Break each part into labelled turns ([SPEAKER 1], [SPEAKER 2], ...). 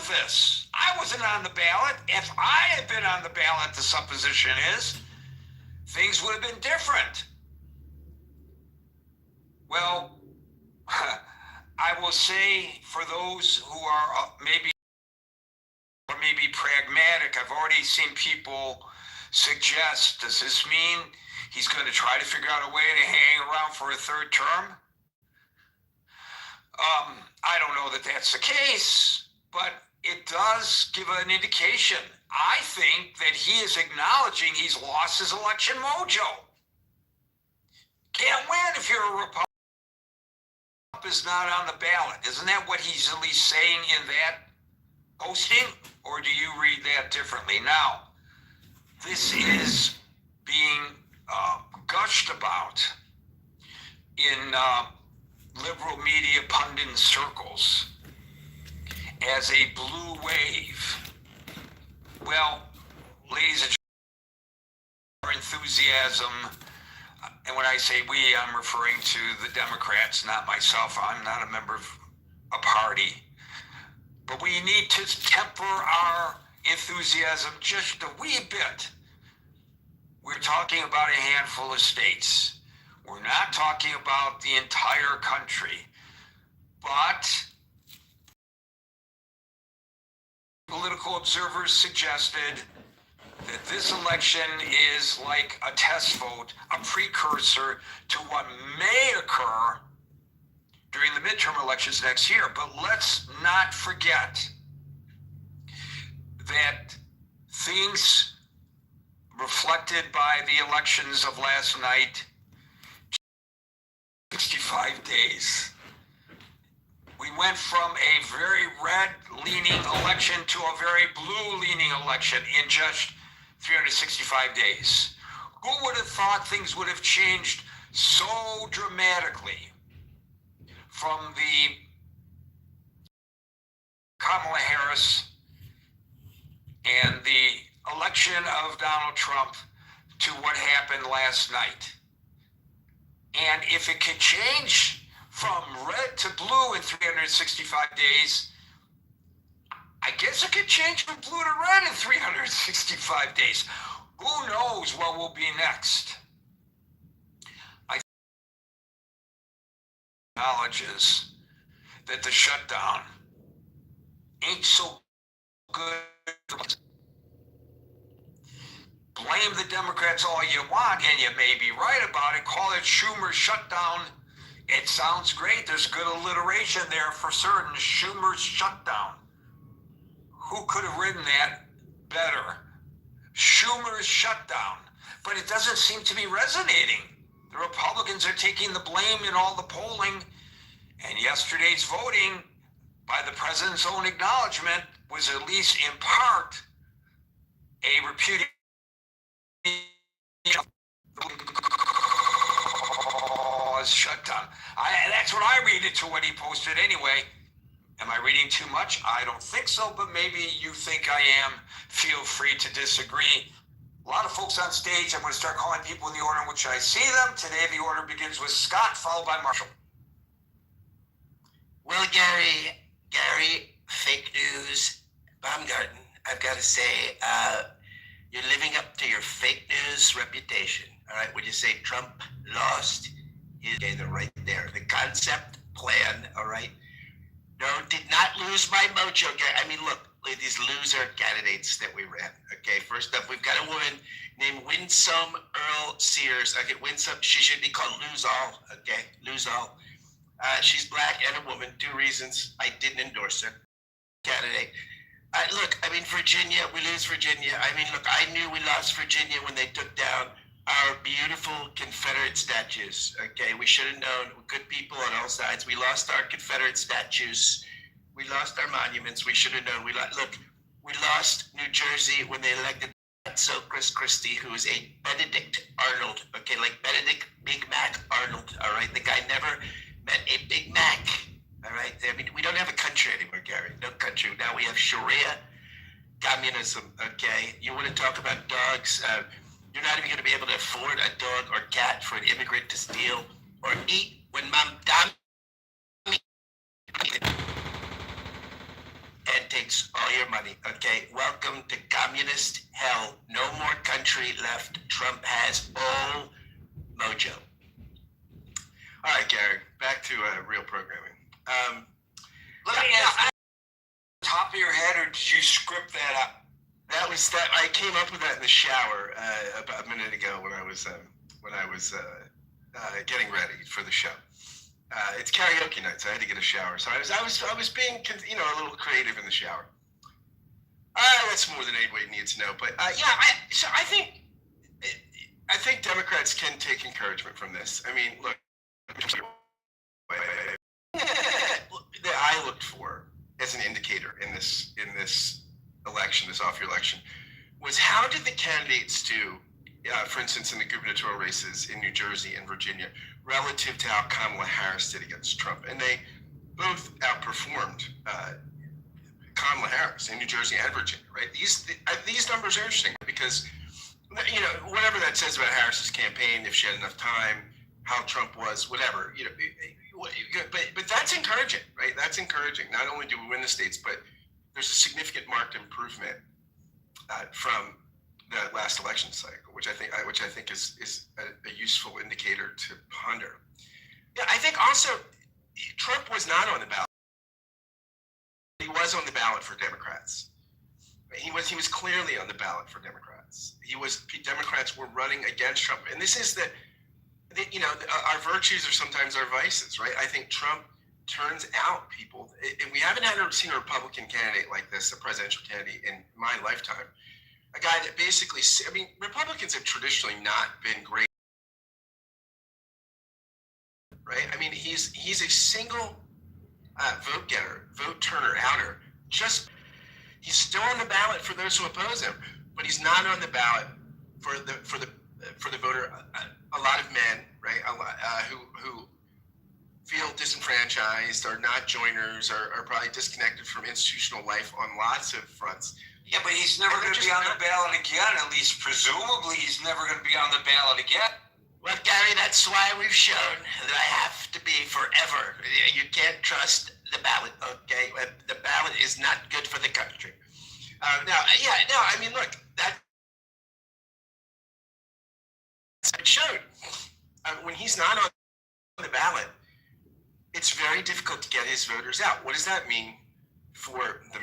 [SPEAKER 1] of this. I wasn't on the ballot. If I had been on the ballot, the supposition is, things would have been different. Well, I will say for those who are maybe pragmatic, I've already seen people suggest, does this mean he's going to try to figure out a way to hang around for a third term? I don't know that that's the case, but it does give an indication. I think that he is acknowledging he's lost his election mojo. Can't win if you're a Republican. Is not on the ballot. Isn't that what he's at least saying in that posting? Or do you read that differently? Now, this is being gushed about in liberal media pundit circles as a blue wave. Well, ladies and gentlemen, our enthusiasm, and when I say we, I'm referring to the Democrats, not myself. I'm not a member of a party. But we need to temper our enthusiasm just a wee bit. We're talking about a handful of states. We're not talking about the entire country. But political observers suggested that this election is like a test vote, a precursor to what may occur during the midterm elections next year. But let's not forget that things reflected by the elections of last night, 65 days. We went from a very red-leaning election to a very blue-leaning election in just 365 days. Who would have thought things would have changed so dramatically from the Kamala Harris and the election of Donald Trump to what happened last night? And if it could change from red to blue in 365 days, I guess it could change from blue to red in 365 days. Who knows what will be next? I acknowledges that the shutdown ain't so good. Blame the Democrats all you want, and you may be right about it. Call it Schumer's shutdown. It sounds great. There's good alliteration there for certain. Schumer's shutdown. Who could have written that better? Schumer's shutdown. But it doesn't seem to be resonating. The Republicans are taking the blame in all the polling, and yesterday's voting, by the president's own acknowledgement, was at least in part a repudiation. Shutdown. That's what I read it to what he posted anyway. Am I reading too much? I don't think so, but maybe you think I am. Feel free to disagree. A lot of folks on stage. I'm going to start calling people in the order in which I see them. Today, the order begins with Scott, followed by Marshall.
[SPEAKER 2] Well, Gary, fake news, Baumgarten, I've got to say, you're living up to your fake news reputation. All right, when you say Trump lost, they're right there. The concept, plan, all right? No, did not lose my mojo, Gary. I mean, look, these loser candidates that we ran, okay? First up, we've got a woman named Winsome Earl Sears. Okay, Winsome, she should be called Lose All, okay? Lose All. She's black and a woman. 2 reasons I didn't endorse her. Candidate. Look, I mean, Virginia, we lose Virginia. I mean, look, I knew we lost Virginia when they took down our beautiful Confederate statues, okay? We should have known. Good people on all sides. We lost our Confederate statues. We lost our monuments. We should have known. We lost New Jersey when they elected so Chris Christie, who is a Benedict Arnold, okay? Like Benedict Big Mac Arnold, all right? The guy never met a Big Mac, all right? I mean, we don't have a country anymore, Gary. No country. Now we have Sharia communism, okay? You want to talk about dogs? You're not even going to be able to afford a dog or cat for an immigrant to steal or eat when Mom Dom and take takes all your money. Okay, welcome to communist hell. No more country left. Trump has all mojo. All right, Gary, back to real programming.
[SPEAKER 1] Let me ask, top of your head, or did you script that up?
[SPEAKER 2] That was that. I came up with that in the shower about a minute ago when I was getting ready for the show. It's karaoke night, so I had to get a shower. So I was being a little creative in the shower. That's more than anybody needs to know. But I think Democrats can take encouragement from this. I mean, look, that I looked for as an indicator in this election, this off-year election, was how did the candidates do, for instance, in the gubernatorial races in New Jersey and Virginia, relative to how Kamala Harris did against Trump. And they both outperformed Kamala Harris in New Jersey and Virginia, right? These numbers are interesting because, whatever that says about Harris's campaign, if she had enough time, how Trump was, whatever, but that's encouraging, right? That's encouraging. Not only do we win the states, but there's a significant marked improvement from the last election cycle, which I think is a useful indicator to ponder. Yeah, I think also Trump was not on the ballot. He was on the ballot for Democrats. He was clearly on the ballot for Democrats. Democrats were running against Trump, and this is our virtues are sometimes our vices, right? I think Trump turns out people, and we haven't seen a Republican candidate like this, a presidential candidate, in my lifetime. A guy that basically, Republicans have traditionally not been great, right? I mean, he's a single vote getter, vote turner, outer. He's still on the ballot for those who oppose him, but he's not on the ballot for the voter. A lot of men, right, who feel disenfranchised, are not joiners, are probably disconnected from institutional life on lots of fronts.
[SPEAKER 1] Yeah, but he's never going to be on the ballot again. At least presumably, he's never going to be on the ballot again.
[SPEAKER 2] Well, Gary, that's why we've shown that I have to be forever. You can't trust the ballot, okay? The ballot is not good for the country. Look, that's it showed. When he's not on the ballot, it's very difficult to get his voters out. What does that mean for the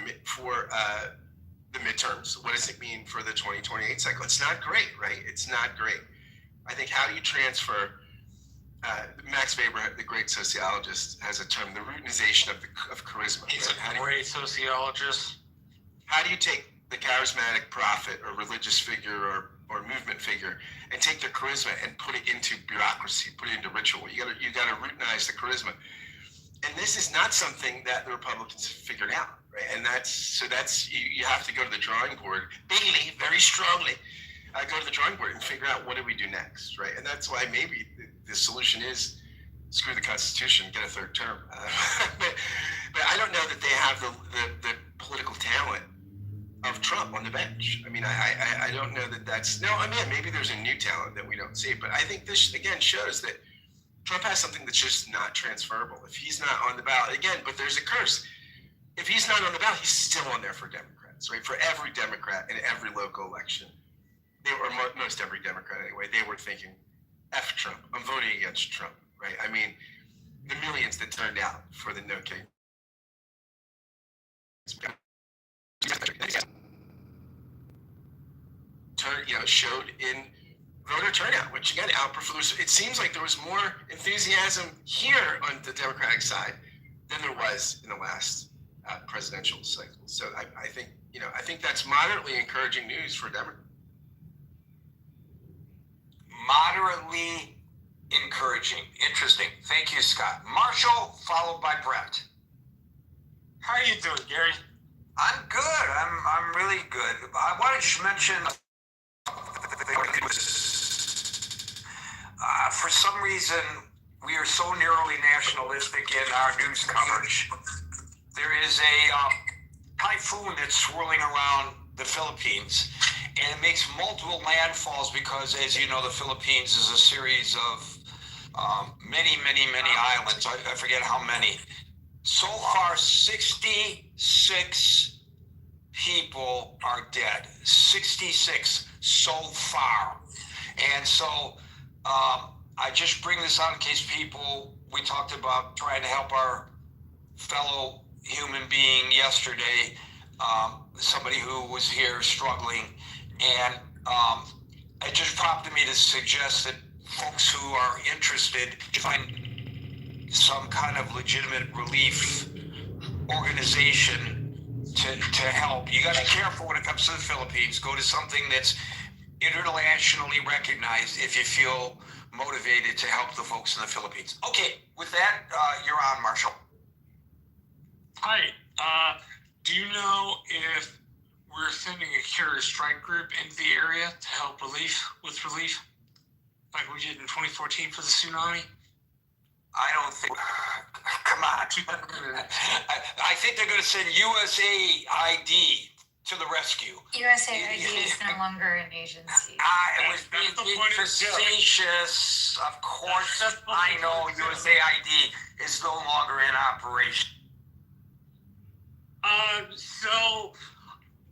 [SPEAKER 2] midterms? What does it mean for the 2028 cycle? It's not great, right? It's not great. I think how do you transfer, Max Weber, the great sociologist, has a term, the routinization of charisma.
[SPEAKER 3] He's a great sociologist.
[SPEAKER 2] How do you take the charismatic prophet or religious figure or movement figure and take their charisma and put it into bureaucracy, put it into ritual? You gotta routinize the charisma. And this is not something that the Republicans have figured out, right? And you have to go to the drawing board, bigly, very strongly, go to the drawing board and figure out what do we do next, right? And that's why maybe the solution is screw the Constitution, get a third term. But I don't know that they have the political talent of Trump on the bench. I mean, I don't know that that's, maybe there's a new talent that we don't see, but I think this again shows that Trump has something that's just not transferable. If he's not on the ballot, again, but there's a curse. If he's not on the ballot, he's still on there for Democrats, right? For every Democrat in every local election, most every Democrat anyway, they were thinking, F Trump, I'm voting against Trump, right? I mean, the millions that turned out for the no king. Showed in voter turnout, which again outperformed. It seems like there was more enthusiasm here on the Democratic side than there was in the last presidential cycle. So I think that's moderately encouraging news for Democrats.
[SPEAKER 1] Moderately encouraging. Interesting. Thank you, Scott. Marshall, followed by Brett.
[SPEAKER 3] How are you doing, Gary?
[SPEAKER 1] I'm good. I'm really good. I wanted to mention for some reason we are so narrowly nationalistic in our news coverage. There is a typhoon that's swirling around the Philippines, and it makes multiple landfalls because, as you know, the Philippines is a series of many islands. I forget how many. So far, 66 people are dead. 66 so far. And so I just bring this out in case people, we talked about trying to help our fellow human being yesterday, somebody who was here struggling. And it just prompted me to suggest that folks who are interested find some kind of legitimate relief organization to help. You got to be careful when it comes to the Philippines. Go to something that's internationally recognized if you feel motivated to help the folks in the Philippines. Okay, with that, you're on, Marshall.
[SPEAKER 3] Hi. Do you know if we're sending a carrier strike group into the area to help with relief, like we did in 2014 for the tsunami?
[SPEAKER 1] I don't think. Come on. I think they're going to send USAID to the rescue.
[SPEAKER 4] USAID is no longer an agency.
[SPEAKER 1] It was
[SPEAKER 3] That's the
[SPEAKER 1] being
[SPEAKER 3] point of the joke.
[SPEAKER 1] facetious. Of course,
[SPEAKER 3] That's the
[SPEAKER 1] I
[SPEAKER 3] point
[SPEAKER 1] know
[SPEAKER 3] of the joke.
[SPEAKER 1] USAID is no longer in operation.
[SPEAKER 3] So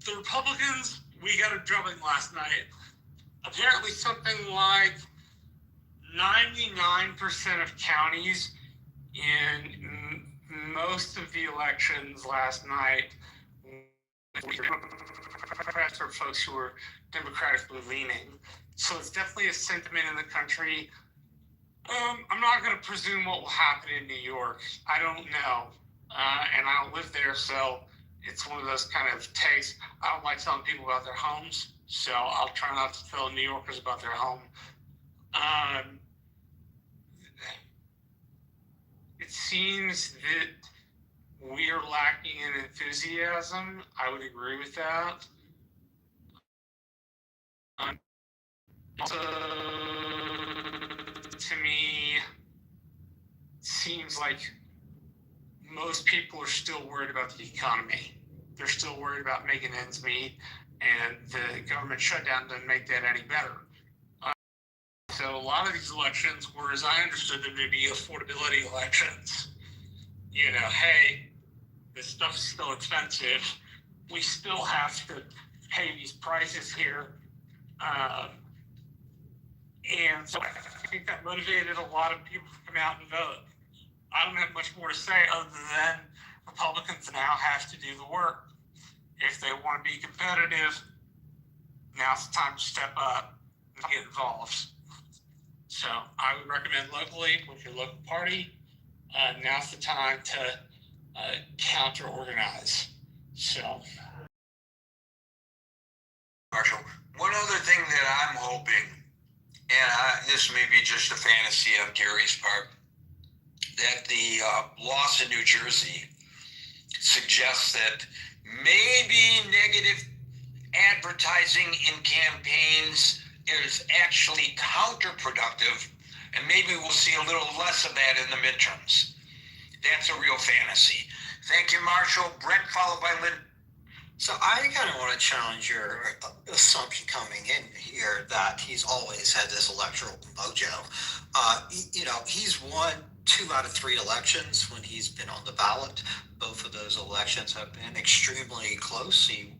[SPEAKER 3] the Republicans, we got a drubbing last night. Apparently something like 99% of counties in most of the elections last night Democrats or folks who are democratically leaning. So it's definitely a sentiment in the country. I'm not going to presume what will happen in New York. I don't know. And I don't live there, so it's one of those kind of takes. I don't like telling people about their homes, so I'll try not to tell New Yorkers about their home. It seems that we are lacking in enthusiasm. I would agree with that. To me, it seems like most people are still worried about the economy. They're still worried about making ends meet, and the government shutdown doesn't make that any better. So a lot of these elections were, as I understood them, to be affordability elections. You know, hey, this stuff's still expensive. We still have to pay these prices here. And so I think that motivated a lot of people to come out and vote. I don't have much more to say other than Republicans now have to do the work. If they want to be competitive, now's the time to step up and get involved. So I would recommend locally with your local party. Now's the time to counter-organize. So,
[SPEAKER 1] Marshall, one other thing that I'm hoping, and this may be just a fantasy on Gary's part, that the loss in New Jersey suggests that maybe negative advertising in campaigns is actually counterproductive, and maybe we'll see a little less of that in the midterms. That's a real fantasy. Thank you, Marshall. Brett, followed by Lynn.
[SPEAKER 5] So I kind of want to challenge your assumption coming in here that he's always had this electoral mojo. He's won 2 out of 3 elections when he's been on the ballot. Both of those elections have been extremely close. He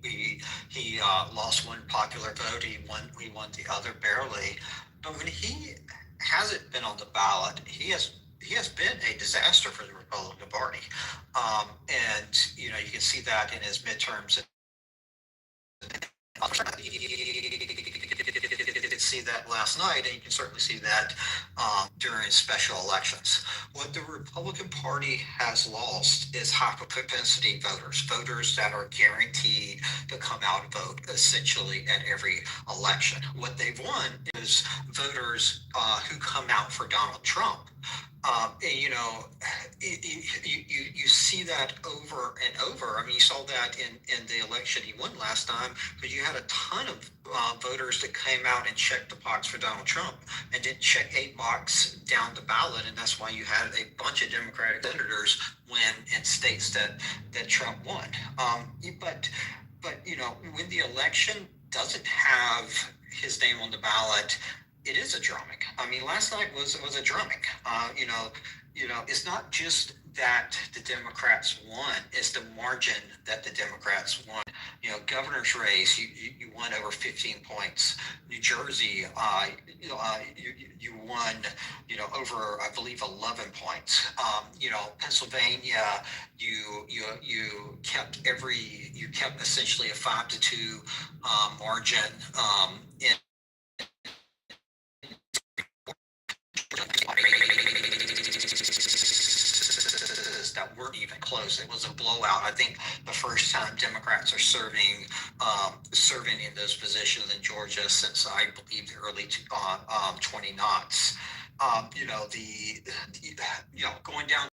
[SPEAKER 5] lost one popular vote. He won the other barely. But when he hasn't been on the ballot, he has been a disaster for the Republican Party. And you can see that in his midterms. You can see that last night, and you can certainly see that during special elections. What the Republican Party has lost is high-propensity voters that are guaranteed to come out and vote essentially at every election. What they've won is voters who come out for Donald Trump. You see that over and over. I mean, you saw that in the election he won last time, but you had a ton of voters that came out and checked the box for Donald Trump and didn't check a box down the ballot, and that's why you had a bunch of Democratic senators win in states that Trump won. But when the election doesn't have his name on the ballot, it is a drumming. I mean, last night was a drumming. It's not just that the Democrats won; it's the margin that the Democrats won. governor's race, you won over 15 points. New Jersey, you won, over, I believe, 11 points. Pennsylvania, you kept essentially a 5-2 margin in that weren't even close. It was a blowout. I think the first time Democrats are serving in those positions in Georgia since, I believe, the early 20 knots. Going down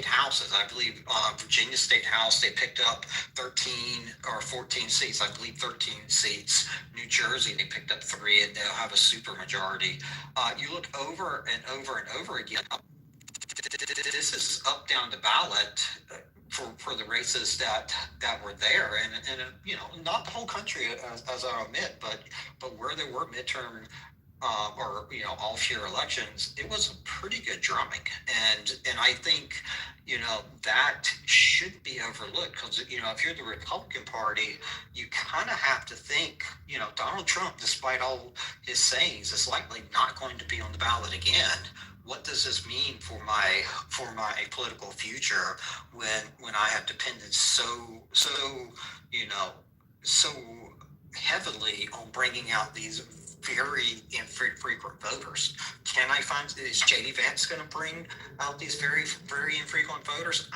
[SPEAKER 5] houses, I believe Virginia State House, they picked up 13 or 14 seats, I believe 13 seats. New Jersey, they picked up 3, and they'll have a super majority. You look over and over and over again, this is up down the ballot for the races that were there, and not the whole country, as I admit, but where there were midterm or off-year elections, it was a pretty good drumming, and I think that shouldn't be overlooked, because if you're the Republican Party, you kind of have to think Donald Trump, despite all his sayings, is likely not going to be on the ballot again. What does this mean for my political future when I have depended so heavily on bringing out these very infrequent voters? Is JD Vance going to bring out these very, very infrequent voters?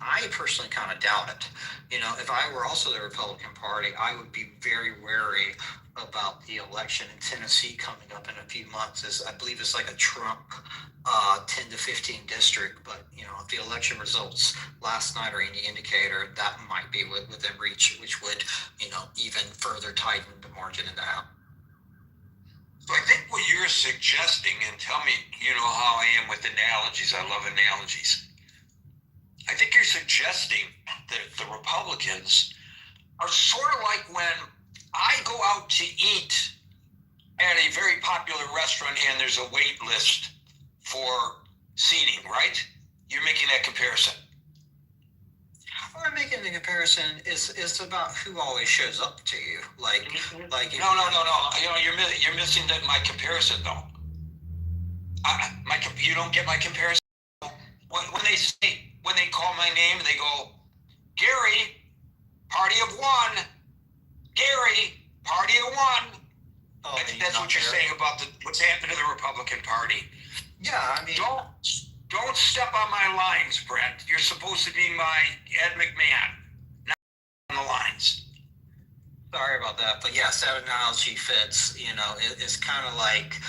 [SPEAKER 5] I personally kind of doubt it. If I were also the Republican Party, I would be very wary about the election in Tennessee coming up in a few months. I believe it's like a Trump 10 to 15 district, but if the election results last night are any indicator, that might be within reach, which would even further tighten the margin in the House.
[SPEAKER 1] So I think what you're suggesting, and tell me, how I am with analogies. I love analogies. I think you're suggesting that the Republicans are sort of like when I go out to eat at a very popular restaurant and there's a wait list for seating, right? You're making that comparison.
[SPEAKER 5] What I'm making the comparison is about who always shows up to you.
[SPEAKER 1] No. You're missing my comparison though. You don't get my comparison. When they call my name and they go, Gary, party of one. Gary, party of one.
[SPEAKER 5] Oh,
[SPEAKER 1] I think that's what you're saying about what's happened to the Republican Party.
[SPEAKER 5] Yeah, I mean,
[SPEAKER 1] don't step on my lines, Brent. You're supposed to be my Ed McMahon, not on the lines.
[SPEAKER 5] Sorry about that, but yes, that analogy fits. It's kind of like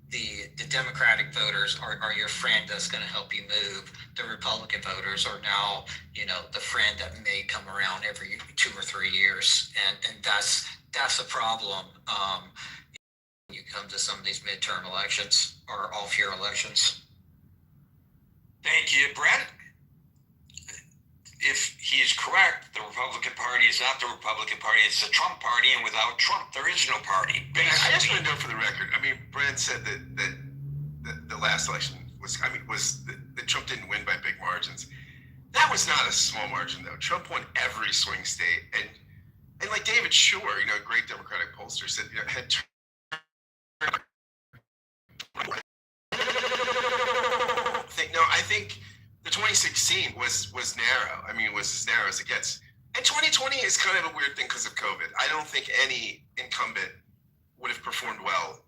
[SPEAKER 5] the Democratic voters are your friend that's going to help you move. The Republican voters are now, the friend that may come around every 2 or 3 years, and that's a problem. You come to some of these midterm elections or off-year elections.
[SPEAKER 1] Thank you, Brent. If he is correct, the Republican Party is not the Republican Party, it's the Trump Party, and without Trump, there is no party.
[SPEAKER 2] I just want to know for the record, Brent said that the last election that Trump didn't win by big margins. That was not a small margin, though. Trump won every swing state, and like David Shore, a great Democratic pollster, said, had I think the 2016 was narrow. Was as narrow as it gets. And 2020 is kind of a weird thing because of COVID. I don't think any incumbent would have performed well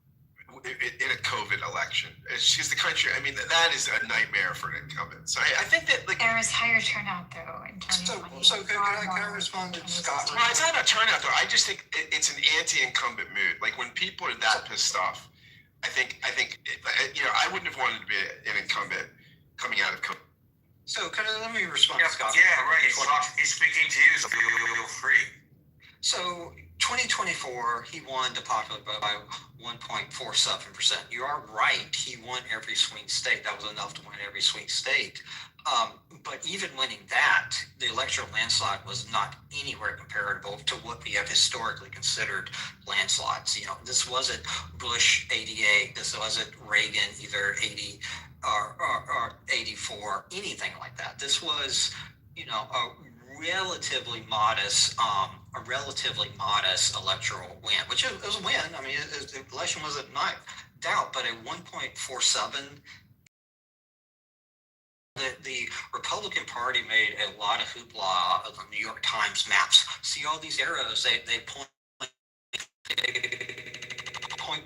[SPEAKER 2] in a COVID election. It's just the country. That is a nightmare for an incumbent. So I think that
[SPEAKER 4] there was higher turnout though in 2020.
[SPEAKER 5] So can I respond to Scott?
[SPEAKER 2] Well, it's not about turnout though. I just think it's an anti-incumbent mood. Like when people are that pissed off, I think I wouldn't have wanted to be an incumbent coming out of COVID.
[SPEAKER 5] So let me respond to Scott.
[SPEAKER 1] Yeah, right. He's speaking to you, so feel free.
[SPEAKER 5] So 2024, he won the popular vote by 1.47%. You are right. He won every swing state. That was enough to win every swing state. But even winning that, the electoral landslide was not anywhere comparable to what we have historically considered landslides. This wasn't Bush 88. This wasn't Reagan either 80 or 84, anything like that. This was, a relatively modest a relatively modest electoral win, which it was a win. I mean, the election wasn't not doubt, but a 1.47. The Republican Party made a lot of hoopla of the New York Times maps. See all these arrows? They point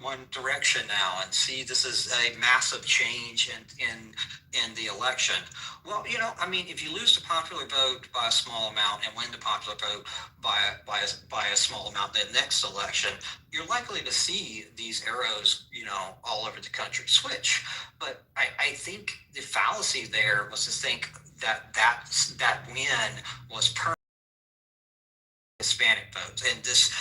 [SPEAKER 5] one direction now, and see this is a massive change in the election. Well, I mean, if you lose the popular vote by a small amount and win the popular vote by a small amount the next election, you're likely to see these arrows, all over the country switch. But I think the fallacy there was to think that win was permanent Hispanic votes, and this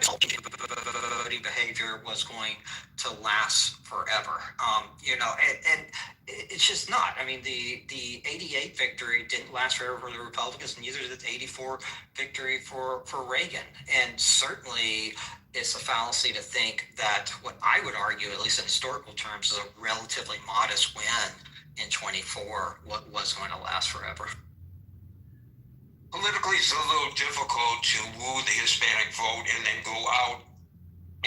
[SPEAKER 5] voting behavior was going to last forever. And it's just not. I mean, the 88 victory didn't last forever for the Republicans, neither did the 84 victory for Reagan. And certainly it's a fallacy to think that what I would argue, at least in historical terms, is a relatively modest win in 24 was going to last forever.
[SPEAKER 1] Politically, it's a little difficult to woo the Hispanic vote and then go out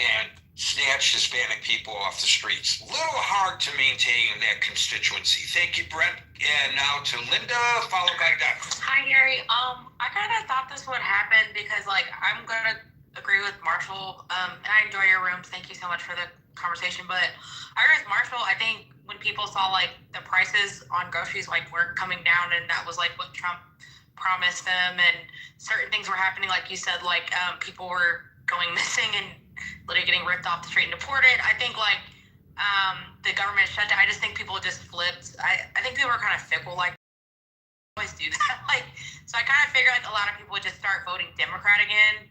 [SPEAKER 1] and snatch Hispanic people off the streets. A little hard to maintain that constituency. Thank you, Brent. And now to Linda, followed by Doug.
[SPEAKER 6] Hi, Gary. I kind of thought this would happen because, I'm going to agree with Marshall. And I enjoy your rooms. Thank you so much for the conversation. But I agree with Marshall. I think when people saw, the prices on groceries, weren't coming down, and that was, what Trump promised them, and certain things were happening, like you said, people were going missing and literally getting ripped off the street and deported. I think the government shutdown, I just think people just flipped. I think people were kind of fickle, always do that. So I kind of figured a lot of people would just start voting Democrat again.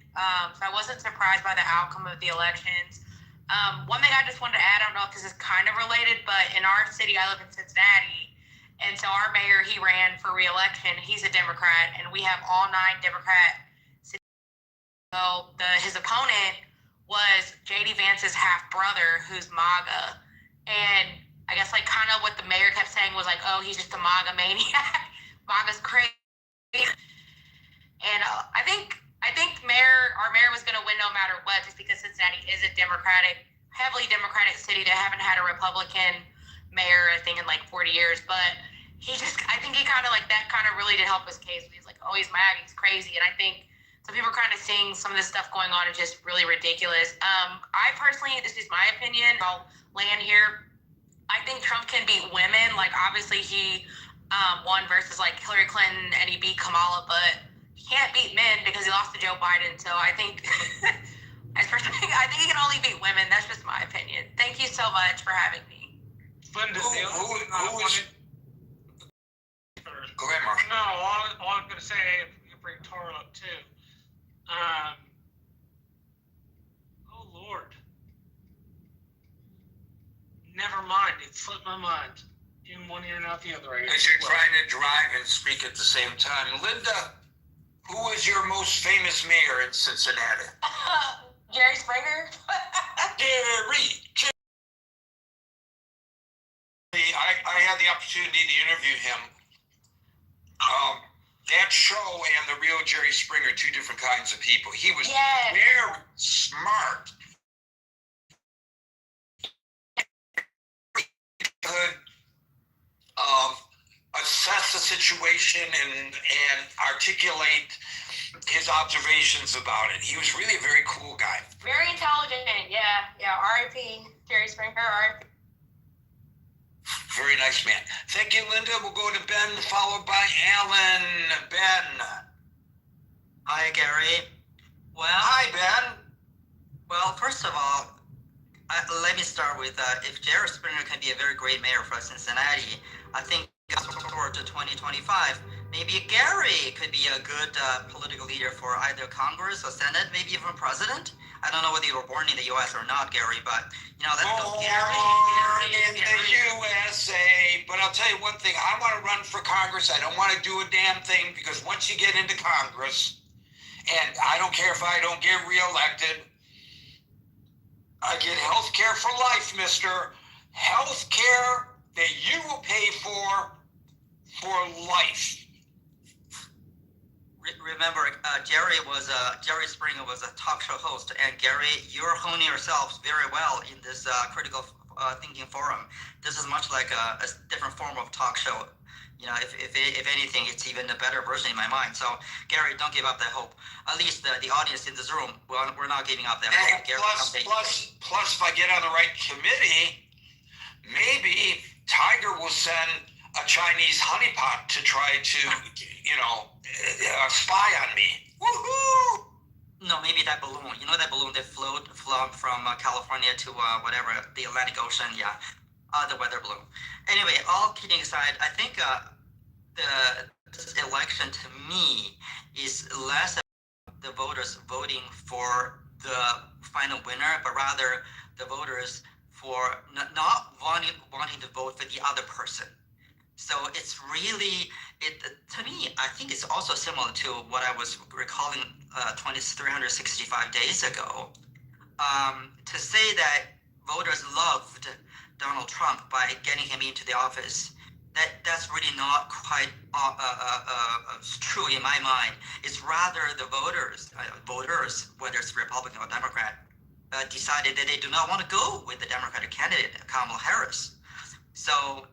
[SPEAKER 6] So I wasn't surprised by the outcome of the elections. One thing I just wanted to add, I don't know if this is kind of related, but in our city, I live in Cincinnati. And so our mayor, he ran for re-election. He's a Democrat, and we have all 9 Democrat cities. So his opponent was J.D. Vance's half-brother, who's MAGA. And I guess, kind of what the mayor kept saying was, oh, he's just a MAGA maniac. MAGA's crazy. And I think our mayor was going to win no matter what, just because Cincinnati is a heavily Democratic city. They haven't had a Republican mayor, I think, in 40 years, but I think he kind of that kind of really did help his case. He's oh, he's mad, he's crazy. And I think some people are kind of seeing some of this stuff going on is just really ridiculous. I personally, this is my opinion, I'll land here. I think Trump can beat women. Obviously he won versus Hillary Clinton, and he beat Kamala, but he can't beat men because he lost to Joe Biden. So I think I think he can only beat women. That's just my opinion. Thank you so much for having me.
[SPEAKER 3] Linda,
[SPEAKER 1] Who is... Go ahead, Marshall.
[SPEAKER 3] No, all I'm going to say, if you bring Tara up too. Oh, Lord. Never mind. It slipped my mind. In one ear and out the other.
[SPEAKER 1] As you're trying to drive and speak at the same time. Linda, who is your most famous mayor in Cincinnati?
[SPEAKER 6] Jerry Springer.
[SPEAKER 1] Jerry. I had the opportunity to interview him. That show and the real Jerry Springer, 2 different kinds of people. He was very smart. Could assess the situation and articulate his observations about it. He was really a very cool guy.
[SPEAKER 6] Very intelligent. Yeah. R.I.P. Jerry Springer. R.I.P.
[SPEAKER 1] Very nice man. Thank you, Linda. We'll go to Ben, followed by Alan. Ben.
[SPEAKER 7] Hi, Gary. Well,
[SPEAKER 1] Hi, Ben.
[SPEAKER 7] Well, first of all, let me start with if Jerry Springer can be a very great mayor for Cincinnati, I think forward to 2025, maybe Gary could be a good political leader for either Congress or Senate, maybe even president. I don't know whether you were born in the U.S. or not, Gary, but, let's go Gary.
[SPEAKER 1] Born in the USA. But I'll tell you one thing. I want to run for Congress. I don't want to do a damn thing, because once you get into Congress, and I don't care if I don't get reelected, I get health care for life, mister. Health care that you will pay for life.
[SPEAKER 7] remember Jerry Springer was a talk show host, and Gary, you're honing yourself very well in this critical thinking forum. This is much like a different form of talk show. You know, if anything, it's even a better version in my mind. So, Gary, don't give up that hope. At least the audience in this room, we're not giving up that hope. Gary,
[SPEAKER 1] plus, if I get on the right committee, maybe Tiger will send a Chinese honeypot to try to, spy on me. Woohoo!
[SPEAKER 7] No, maybe that balloon. You know that balloon that flown from California to whatever, the Atlantic Ocean? Yeah, the weather balloon. Anyway, all kidding aside, I think this election to me is less about the voters voting for the final winner, but rather the voters for not wanting to vote for the other person. So it's really, to me, I think it's also similar to what I was recalling 365 days ago. To say that voters loved Donald Trump by getting him into the office, that's really not quite true in my mind. It's rather the voters, whether it's Republican or Democrat, decided that they do not want to go with the Democratic candidate, Kamala Harris. So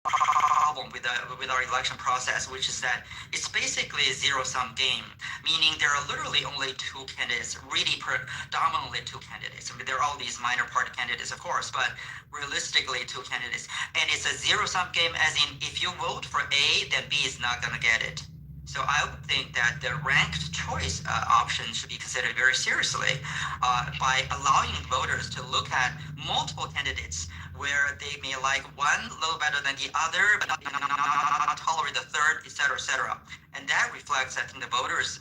[SPEAKER 7] problem with our election process, which is that it's basically a zero-sum game, meaning there are literally only two candidates, really predominantly two candidates. I mean, there are all these minor party candidates, of course, but realistically two candidates. And it's a zero-sum game, as in if you vote for A, then B is not going to get it. So I would think that the ranked choice option should be considered very seriously by allowing voters to look at multiple candidates where they may like one a little better than the other, but not tolerate the third, etc., etc. And that reflects, I think, the voters'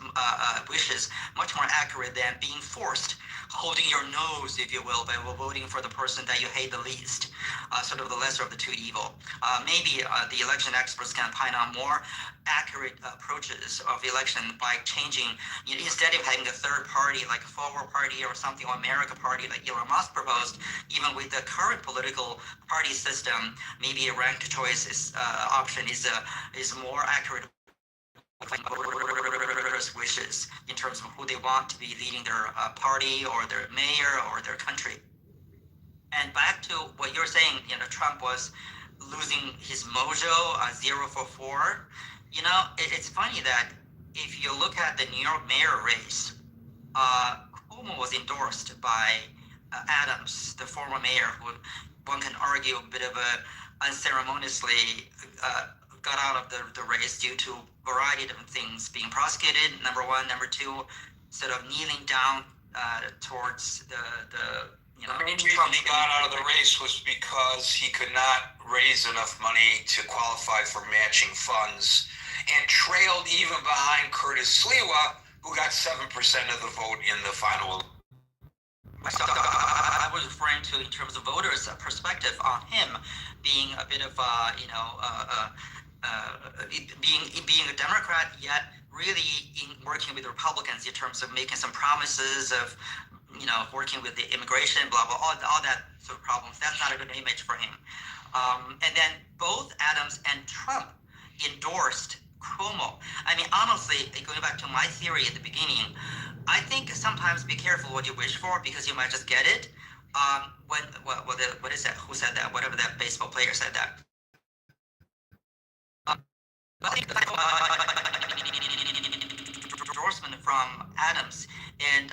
[SPEAKER 7] wishes much more accurate than being forced, holding your nose, if you will, by voting for the person that you hate the least, sort of the lesser of the two evil. Maybe the election experts can pine on more accurate approaches of the election by changing, instead of having a third party like a Forward Party or something, or America Party like Elon Musk proposed, even with the current political party system, maybe a ranked choice option is more accurate voters' wishes in terms of who they want to be leading their party or their mayor or their country. And back to what you're saying, Trump was losing his mojo, 0 for 4. It's funny that if you look at the New York mayor race, Cuomo was endorsed by Adams, the former mayor, who one can argue a bit of unceremoniously got out of the race due to a variety of different things being prosecuted, number one. Number two, sort of kneeling down towards the
[SPEAKER 1] The main reason he got out of the race was because he could not raise enough money to qualify for matching funds and trailed even behind Curtis Sliwa, who got 7% of the vote in the final.
[SPEAKER 7] I was referring to in terms of voters' perspective on him being a bit of being a Democrat, yet really working with Republicans in terms of making some promises of working with the immigration, blah blah, all that sort of problems. That's not a good image for him. And then both Adams and Trump endorsed Cuomo. I mean, honestly, going back to my theory at the beginning, I think sometimes be careful what you wish for because you might just get it. What is that? Who said that? Whatever that baseball player said that. Endorsement from Adams and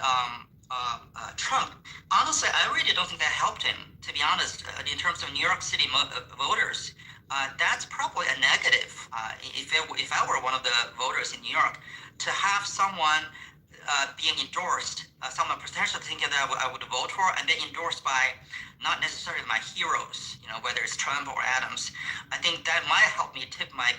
[SPEAKER 7] Trump. Honestly, I really don't think that helped him. To be honest, in terms of New York City voters. That's probably a negative. If I were one of the voters in New York, to have someone being endorsed, someone potentially thinking that I would vote for, and then endorsed by not necessarily my heroes, whether it's Trump or Adams, I think that might help me tip my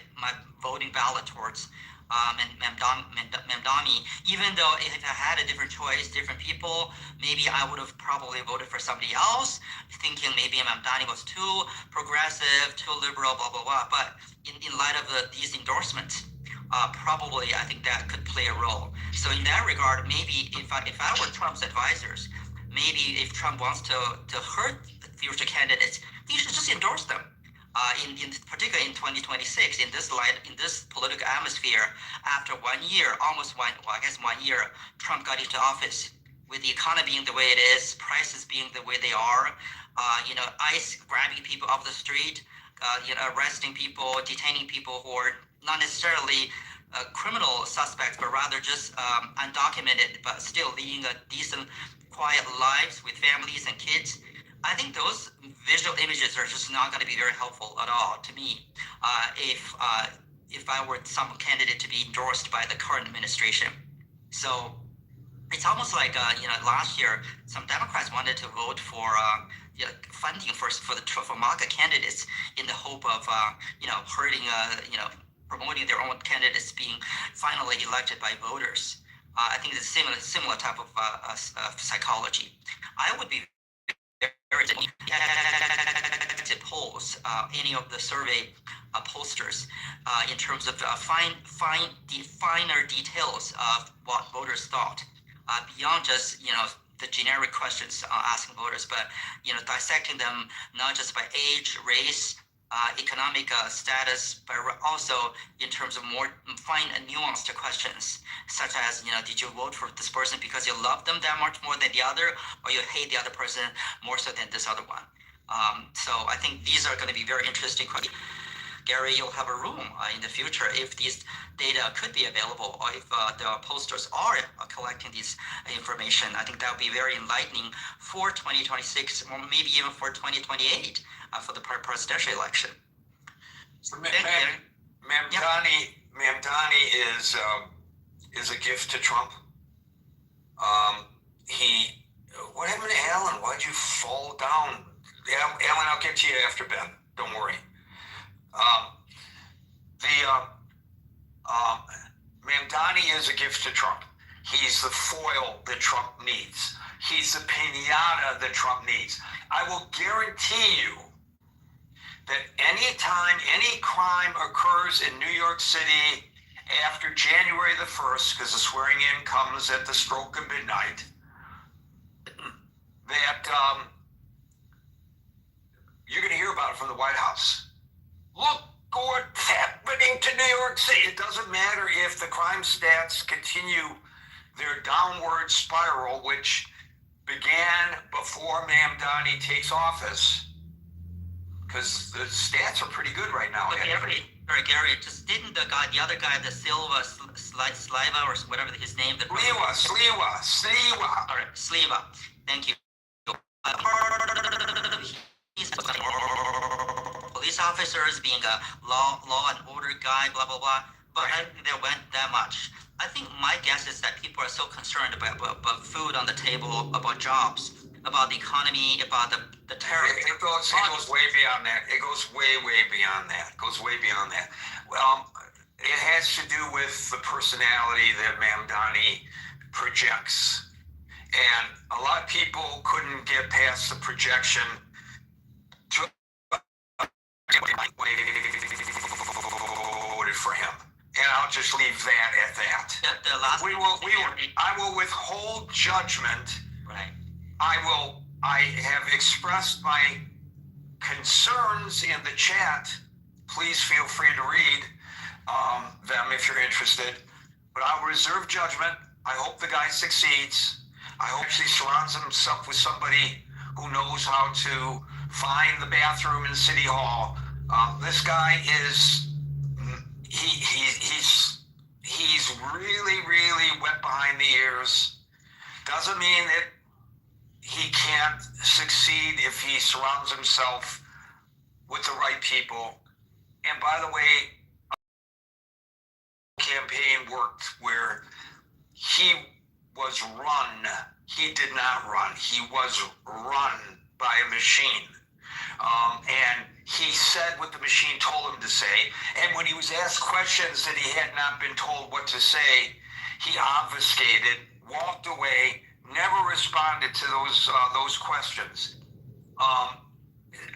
[SPEAKER 7] voting ballot towards Mamdani, even though if I had a different choice, different people, maybe I would have probably voted for somebody else, thinking maybe Mamdani was too progressive, too liberal, blah, blah, blah. But in light of these endorsements, probably I think that could play a role. So in that regard, maybe if I were Trump's advisors, maybe if Trump wants to hurt future candidates, he should just endorse them. particularly in 2026, in this political atmosphere, after 1 year, I guess 1 year, Trump got into office, with the economy being the way it is, prices being the way they are, ICE grabbing people off the street, arresting people, detaining people who are not necessarily criminal suspects, but rather just undocumented, but still leading a decent, quiet lives with families and kids. I think those visual images are just not going to be very helpful at all to me if I were some candidate to be endorsed by the current administration. So it's almost like last year some Democrats wanted to vote for funding for MAGA candidates in the hope of hurting promoting their own candidates being finally elected by voters. I think it's a similar type of psychology. I would be very to polls any of the survey posters in terms of finer details of what voters thought beyond just the generic questions asking voters, but dissecting them not just by age, race, economic status, but also in terms of more fine and nuanced questions, such as did you vote for this person because you love them that much more than the other, or you hate the other person more so than this other one? So I think these are going to be very interesting questions. Gary, you'll have a room in the future if these data could be available, or if the pollsters are collecting this information. I think that would be very enlightening for 2026, or maybe even for 2028 for the presidential election.
[SPEAKER 1] So, Mamdani is a gift to Trump. What happened to Alan? Why'd you fall down? Alan, I'll get to you after Ben. Don't worry. Mamdani is a gift to Trump. He's the foil that Trump needs. He's the pinata that Trump needs. I will guarantee you that anytime any crime occurs in New York City after January the 1st, because the swearing in comes at the stroke of midnight, that you're going to hear about it from the White House. Look what's happening to New York City. It doesn't matter if the crime stats continue their downward spiral, which began before Mamdani takes office, because the stats are pretty good right now.
[SPEAKER 7] Gary, just didn't the other guy, the Silva, Sliva, or whatever his name,
[SPEAKER 1] Sliwa.
[SPEAKER 7] All right, Sliva. Thank you. He's police officers being a law and order guy, blah blah blah. But I don't think there went that much. I think my guess is that people are so concerned about food on the table, about jobs, about the economy, about the tariff.
[SPEAKER 1] It goes way beyond that. It goes way beyond that. Well, it has to do with the personality that Mamdani projects. And a lot of people couldn't get past the projection voted for him. And I'll just leave that at that. I will withhold judgment.
[SPEAKER 7] Right.
[SPEAKER 1] I have expressed my concerns in the chat. Please feel free to read them if you're interested. But I'll reserve judgment. I hope the guy succeeds. I hope he surrounds himself with somebody who knows how to find the bathroom in City Hall. This guy is he's really wet behind the ears. Doesn't mean that he can't succeed if he surrounds himself with the right people. And by the way, campaign worked where he was run. He did not run. He was run by a machine. And he said what the machine told him to say. And when he was asked questions that he had not been told what to say, he obfuscated, walked away, never responded to those questions.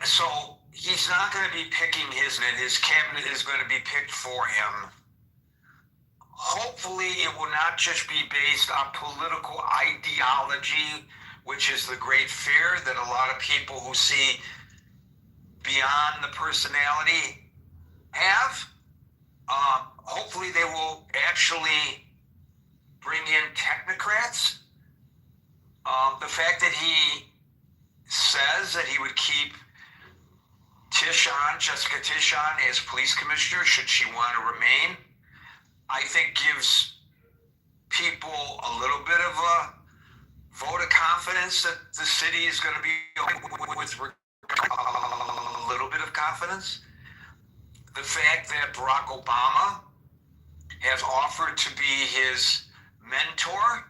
[SPEAKER 1] So he's not going to be picking his cabinet is going to be picked for him. Hopefully it will not just be based on political ideology, which is the great fear that a lot of people who see beyond the personality have. Hopefully they will actually bring in technocrats. The fact that he says that he would keep Jessica Tish on as police commissioner should she want to remain, I think gives people a little bit of a vote of confidence that the city is going to be with a little bit of confidence. The fact that Barack Obama has offered to be his mentor.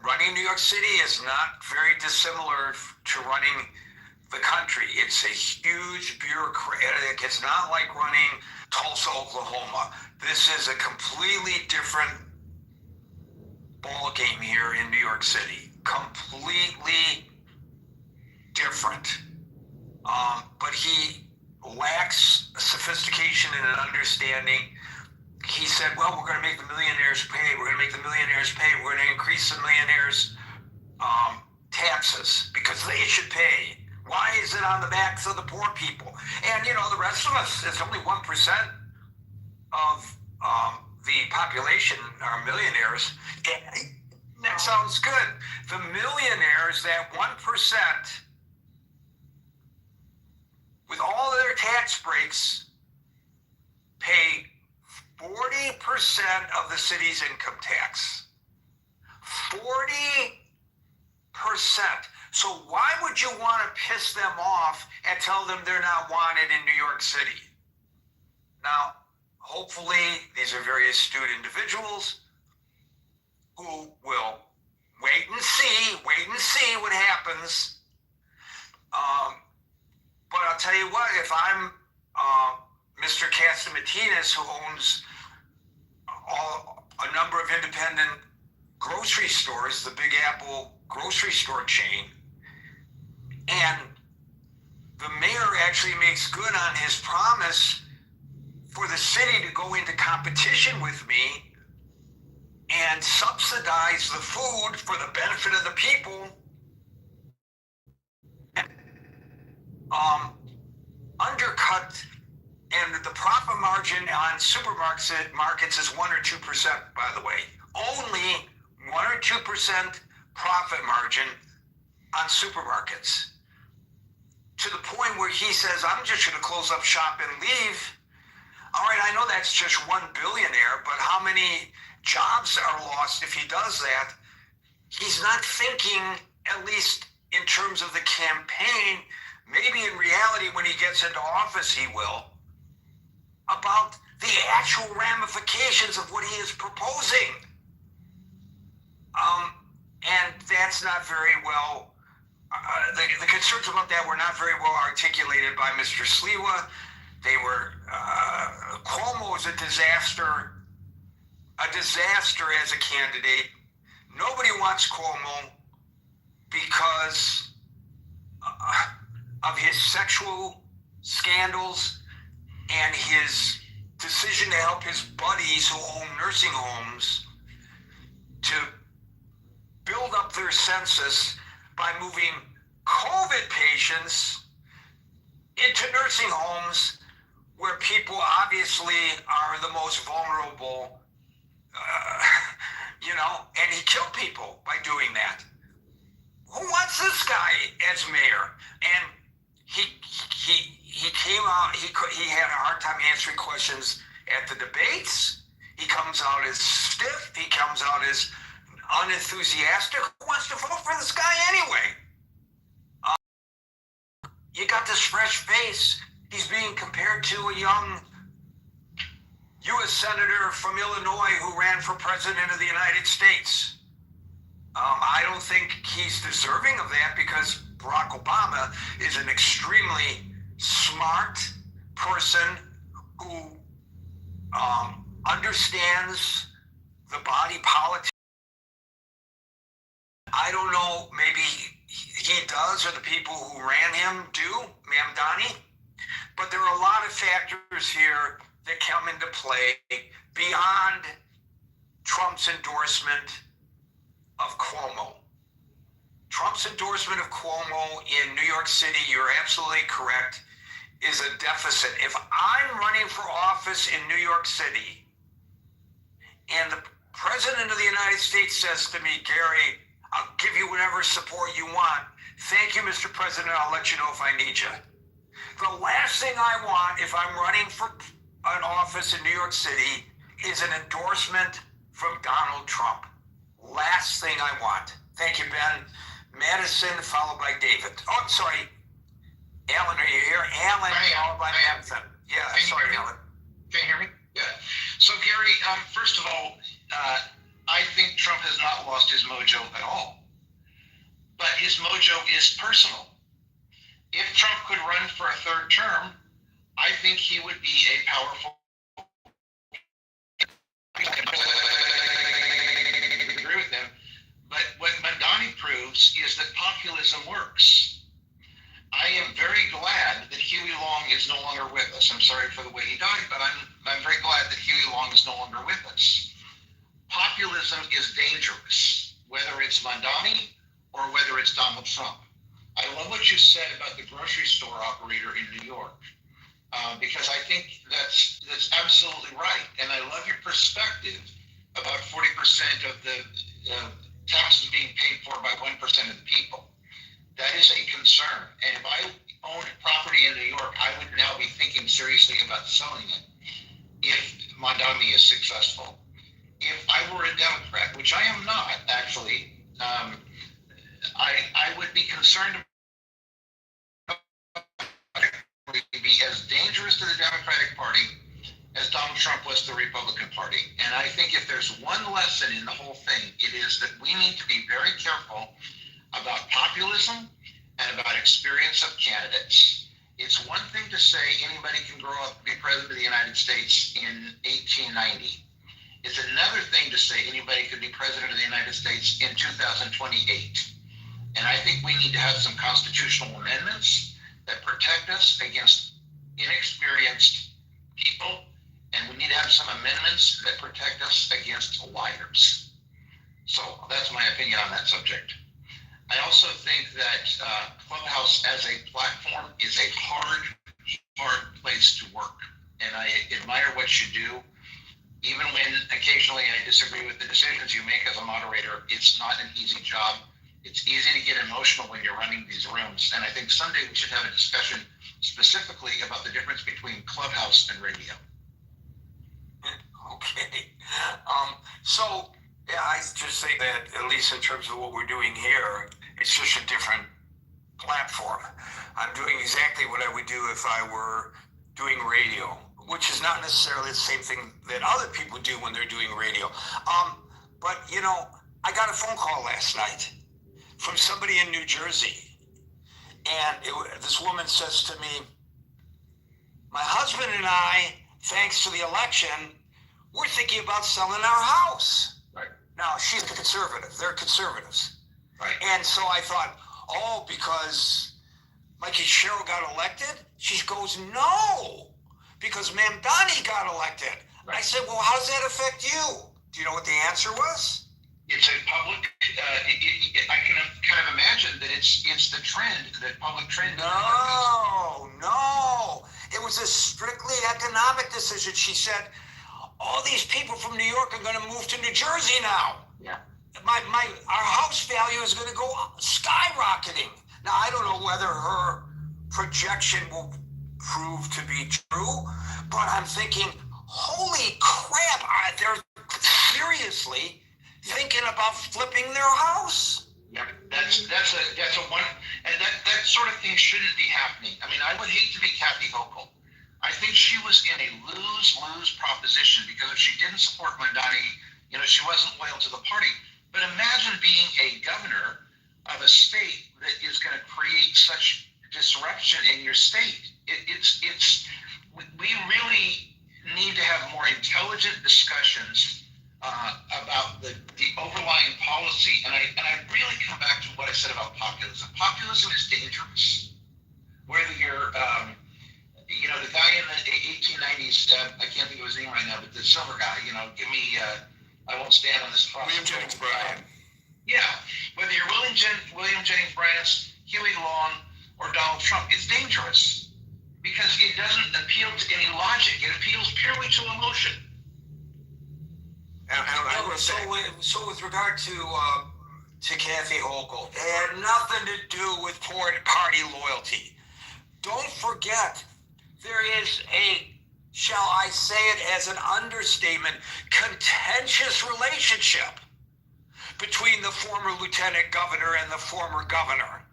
[SPEAKER 1] Running New York City is not very dissimilar to running the country. It's a huge bureaucratic. It's not like running Tulsa, Oklahoma. This is a completely different ball game here in New York City. Completely different. But he lacks sophistication and an understanding. He said, well, we're going to make the millionaires pay. We're going to make the millionaires pay. We're going to increase the millionaires' taxes because they should pay. Why is it on the backs of the poor people? And, you know, the rest of us, it's only 1% of the population are millionaires. That sounds good. The millionaires, that 1%, with all of their tax breaks, pay 40% of the city's income tax. 40%. So why would you want to piss them off and tell them they're not wanted in New York City? Now, hopefully, these are very astute individuals who will wait and see what happens. But I'll tell you what, if I'm Mr. Castamartinez, who owns a number of independent grocery stores, the Big Apple grocery store chain, and the mayor actually makes good on his promise for the city to go into competition with me and subsidize the food for the benefit of the people, undercut, and the profit margin on supermarkets is 1 or 2%, by the way. Only 1 or 2% profit margin on supermarkets. To the point where he says, I'm just going to close up shop and leave. All right, I know that's just one billionaire, but how many jobs are lost if he does that? He's not thinking, at least in terms of the campaign, maybe in reality when he gets into office he will, about the actual ramifications of what he is proposing. And that's not very well, the concerns about that were not very well articulated by Mr. Sliwa. They were, Cuomo is a disaster as a candidate. Nobody wants Cuomo because of his sexual scandals and his decision to help his buddies who own nursing homes to build up their census by moving COVID patients into nursing homes where people obviously are the most vulnerable, and he killed people by doing that. Who wants this guy as mayor? And he came out, he had a hard time answering questions at the debates. He comes out as stiff. He comes out as unenthusiastic. Who wants to vote for this guy anyway? You got this fresh face. He's being compared to a young U.S. Senator from Illinois who ran for president of the United States. I don't think he's deserving of that because Barack Obama is an extremely smart person who understands the body politic. I don't know, maybe he does or the people who ran him do, Mamdani. But there are a lot of factors here that come into play beyond Trump's endorsement of Cuomo. Trump's endorsement of Cuomo in New York City, you're absolutely correct, is a deficit. If I'm running for office in New York City and the President of the United States says to me, Gary, I'll give you whatever support you want. Thank you, Mr. President. I'll let you know if I need you. The last thing I want if I'm running for an office in New York City is an endorsement from Donald Trump. Last thing I want. Thank you, Ben. Madison, followed by David. Oh, I'm sorry. Alan, are you here? Alan, followed by Madison. Yeah, sorry, Alan.
[SPEAKER 8] Can you hear me? Yeah. So, Gary, first of all, I think Trump has not lost his mojo at all. But his mojo is personal. If Trump could run for a third term, I think he would be a powerful. I agree with him. But what Mandani proves is that populism works. I am very glad that Huey Long is no longer with us. I'm sorry for the way he died, but I'm very glad that Huey Long is no longer with us. Populism is dangerous, whether it's Mandani or whether it's Donald Trump. I love what you said about the grocery store operator in New York, because I think that's absolutely right. And I love your perspective about 40% of the taxes being paid for by 1% of the people. That is a concern. And if I owned property in New York, I would now be thinking seriously about selling it if Mandani is successful. If I were a Democrat, which I am not actually, I would be concerned about be as dangerous to the Democratic Party as Donald Trump was to the Republican Party. And I think if there's one lesson in the whole thing, it is that we need to be very careful about populism and about experience of candidates. It's one thing to say anybody can grow up to be president of the United States in 1890. It's another thing to say anybody could be president of the United States in 2028. And I think we need to have some constitutional amendments that protect us against inexperienced people, and we need to have some amendments that protect us against liars. So that's my opinion on that subject. I also think that Clubhouse as a platform is a hard place to work. And I admire what you do. Even when occasionally I disagree with the decisions you make as a moderator, it's not an easy job. It's easy to get emotional when you're running these rooms. And I think someday we should have a discussion specifically about the difference between Clubhouse and radio.
[SPEAKER 1] Okay. So, yeah, I just say that, at least in terms of what we're doing here, it's just a different platform. I'm doing exactly what I would do if I were doing radio, which is not necessarily the same thing that other people do when they're doing radio. But, you know, I got a phone call last night from somebody in New Jersey. And this woman says to me, my husband and I, thanks to the election, we're thinking about selling our house.
[SPEAKER 8] Right.
[SPEAKER 1] Now, she's a conservative. They're conservatives.
[SPEAKER 8] Right.
[SPEAKER 1] And so I thought, oh, because Mikey Sherrill got elected? She goes, no, because Mamdani got elected. Right. I said, well, how does that affect you? Do you know what the answer was?
[SPEAKER 8] It's a public, I can kind of imagine that it's the trend, that public trend.
[SPEAKER 1] No. It was a strictly economic decision. She said, all these people from New York are going to move to New Jersey now.
[SPEAKER 8] Yeah.
[SPEAKER 1] Our house value is going to go skyrocketing. Now, I don't know whether her projection will prove to be true, but I'm thinking, holy crap, they're seriously thinking about flipping their house.
[SPEAKER 8] Yeah, that's a one, and that sort of thing shouldn't be happening. I mean, I would hate to be Kathy Hochul. I think she was in a lose-lose proposition because if she didn't support Mandani, she wasn't loyal to the party. But imagine being a governor of a state that is going to create such disruption in your state. We really need to have more intelligent discussions about the overlying policy, and I really come back to what I said about populism. Populism is dangerous. Whether you're, the guy in the 1890s, I can't think of his name right now, but the silver guy, give me, I won't stand on this cross.
[SPEAKER 1] William Jennings Bryan.
[SPEAKER 8] Yeah, whether you're William Jennings Bryan, Huey Long, or Donald Trump, it's dangerous because it doesn't appeal to any logic. It appeals purely to emotion.
[SPEAKER 2] And I will say,
[SPEAKER 1] So with regard to Kathy Hochul, it had nothing to do with party loyalty. Don't forget, there is a, shall I say it as an understatement, contentious relationship between the former lieutenant governor and the former governor.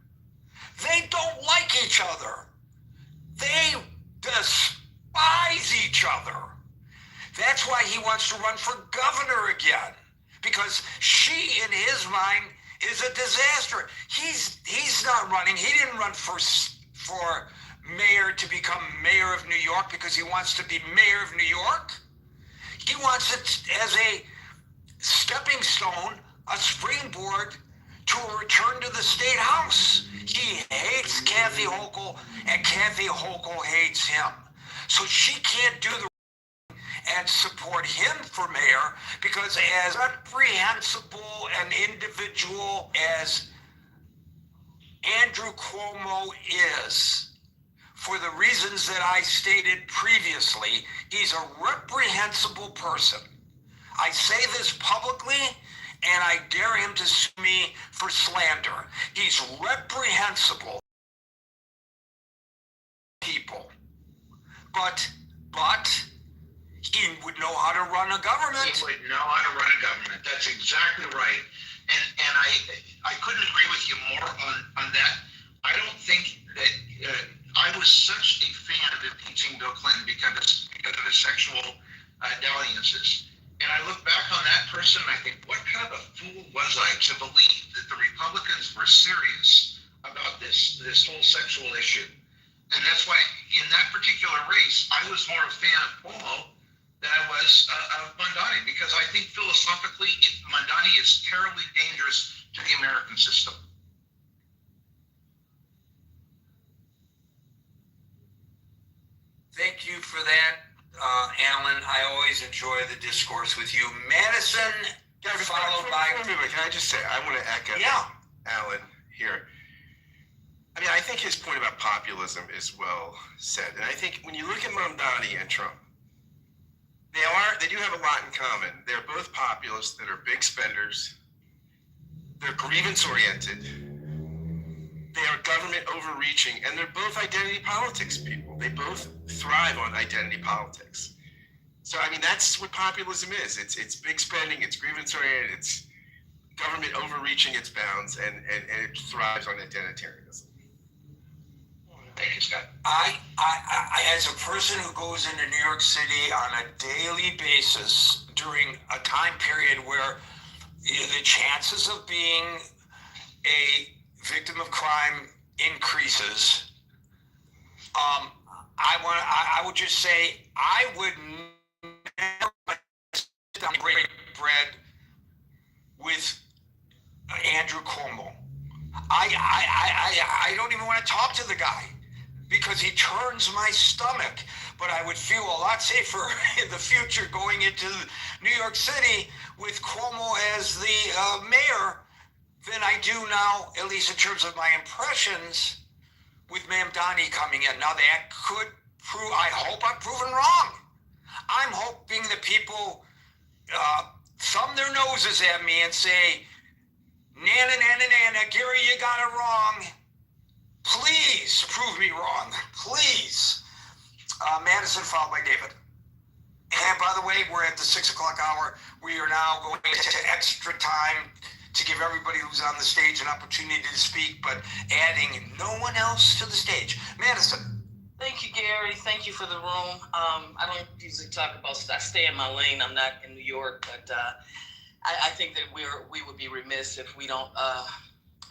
[SPEAKER 1] They don't like each other. They despise each other. That's why he wants to run for governor again, because she, in his mind, is a disaster. He's not running. He didn't run for mayor to become mayor of New York because he wants to be mayor of New York. He wants it as a stepping stone, a springboard to a return to the state house. He hates Kathy Hochul, and Kathy Hochul hates him. So she can't do the and support him for mayor because as reprehensible an individual as Andrew Cuomo is, for the reasons that I stated previously, he's a reprehensible person. I say this publicly, and I dare him to sue me for slander. He's reprehensible people, but he would know how to run a government.
[SPEAKER 8] He would know how to run a government. That's exactly right. And I couldn't agree with you more on that. I don't think that I was such a fan of impeaching Bill Clinton because of his sexual dalliances. And I look back on that person and I think, what kind of a fool was I to believe that the Republicans were serious about this whole sexual issue? And that's why in that particular race, I was more a fan of Cuomo than I was of Mondani, because I think philosophically, Mondani is terribly dangerous to the American system.
[SPEAKER 1] Thank you for that, Alan. I always enjoy the discourse with you. Madison, followed by...
[SPEAKER 2] Can I just say, I want to echo Alan here. I mean, I think his point about populism is well said. And I think when you look at Mamdani and Trump, they do have a lot in common. They're both populists that are big spenders. They're grievance-oriented. They are government overreaching, and they're both identity politics people. They both thrive on identity politics. So, I mean, that's what populism is. It's big spending, it's grievance-oriented, it's government overreaching its bounds, and it thrives on identitarianism.
[SPEAKER 8] Thank you, Scott.
[SPEAKER 1] I, as a person who goes into New York City on a daily basis during a time period where the chances of being a victim of crime increases, I would just say I would never sit down and break bread with Andrew Cuomo. I don't even want to talk to the guy because he turns my stomach. But I would feel a lot safer in the future going into New York City with Cuomo as the mayor than I do now, at least in terms of my impressions, with Mamdani coming in. Now that could prove, I hope I'm proven wrong. I'm hoping that people thumb their noses at me and say, Nana, Gary, you got it wrong. Please prove me wrong. Please. Madison, followed by David. And by the way, we're at the 6 o'clock hour. We are now going to extra time to give everybody who's on the stage an opportunity to speak, but adding no one else to the stage. Madison.
[SPEAKER 9] Thank you, Gary. Thank you for the room. I don't usually talk about stuff. I stay in my lane. I'm not in New York, but I think that we would be remiss if we don't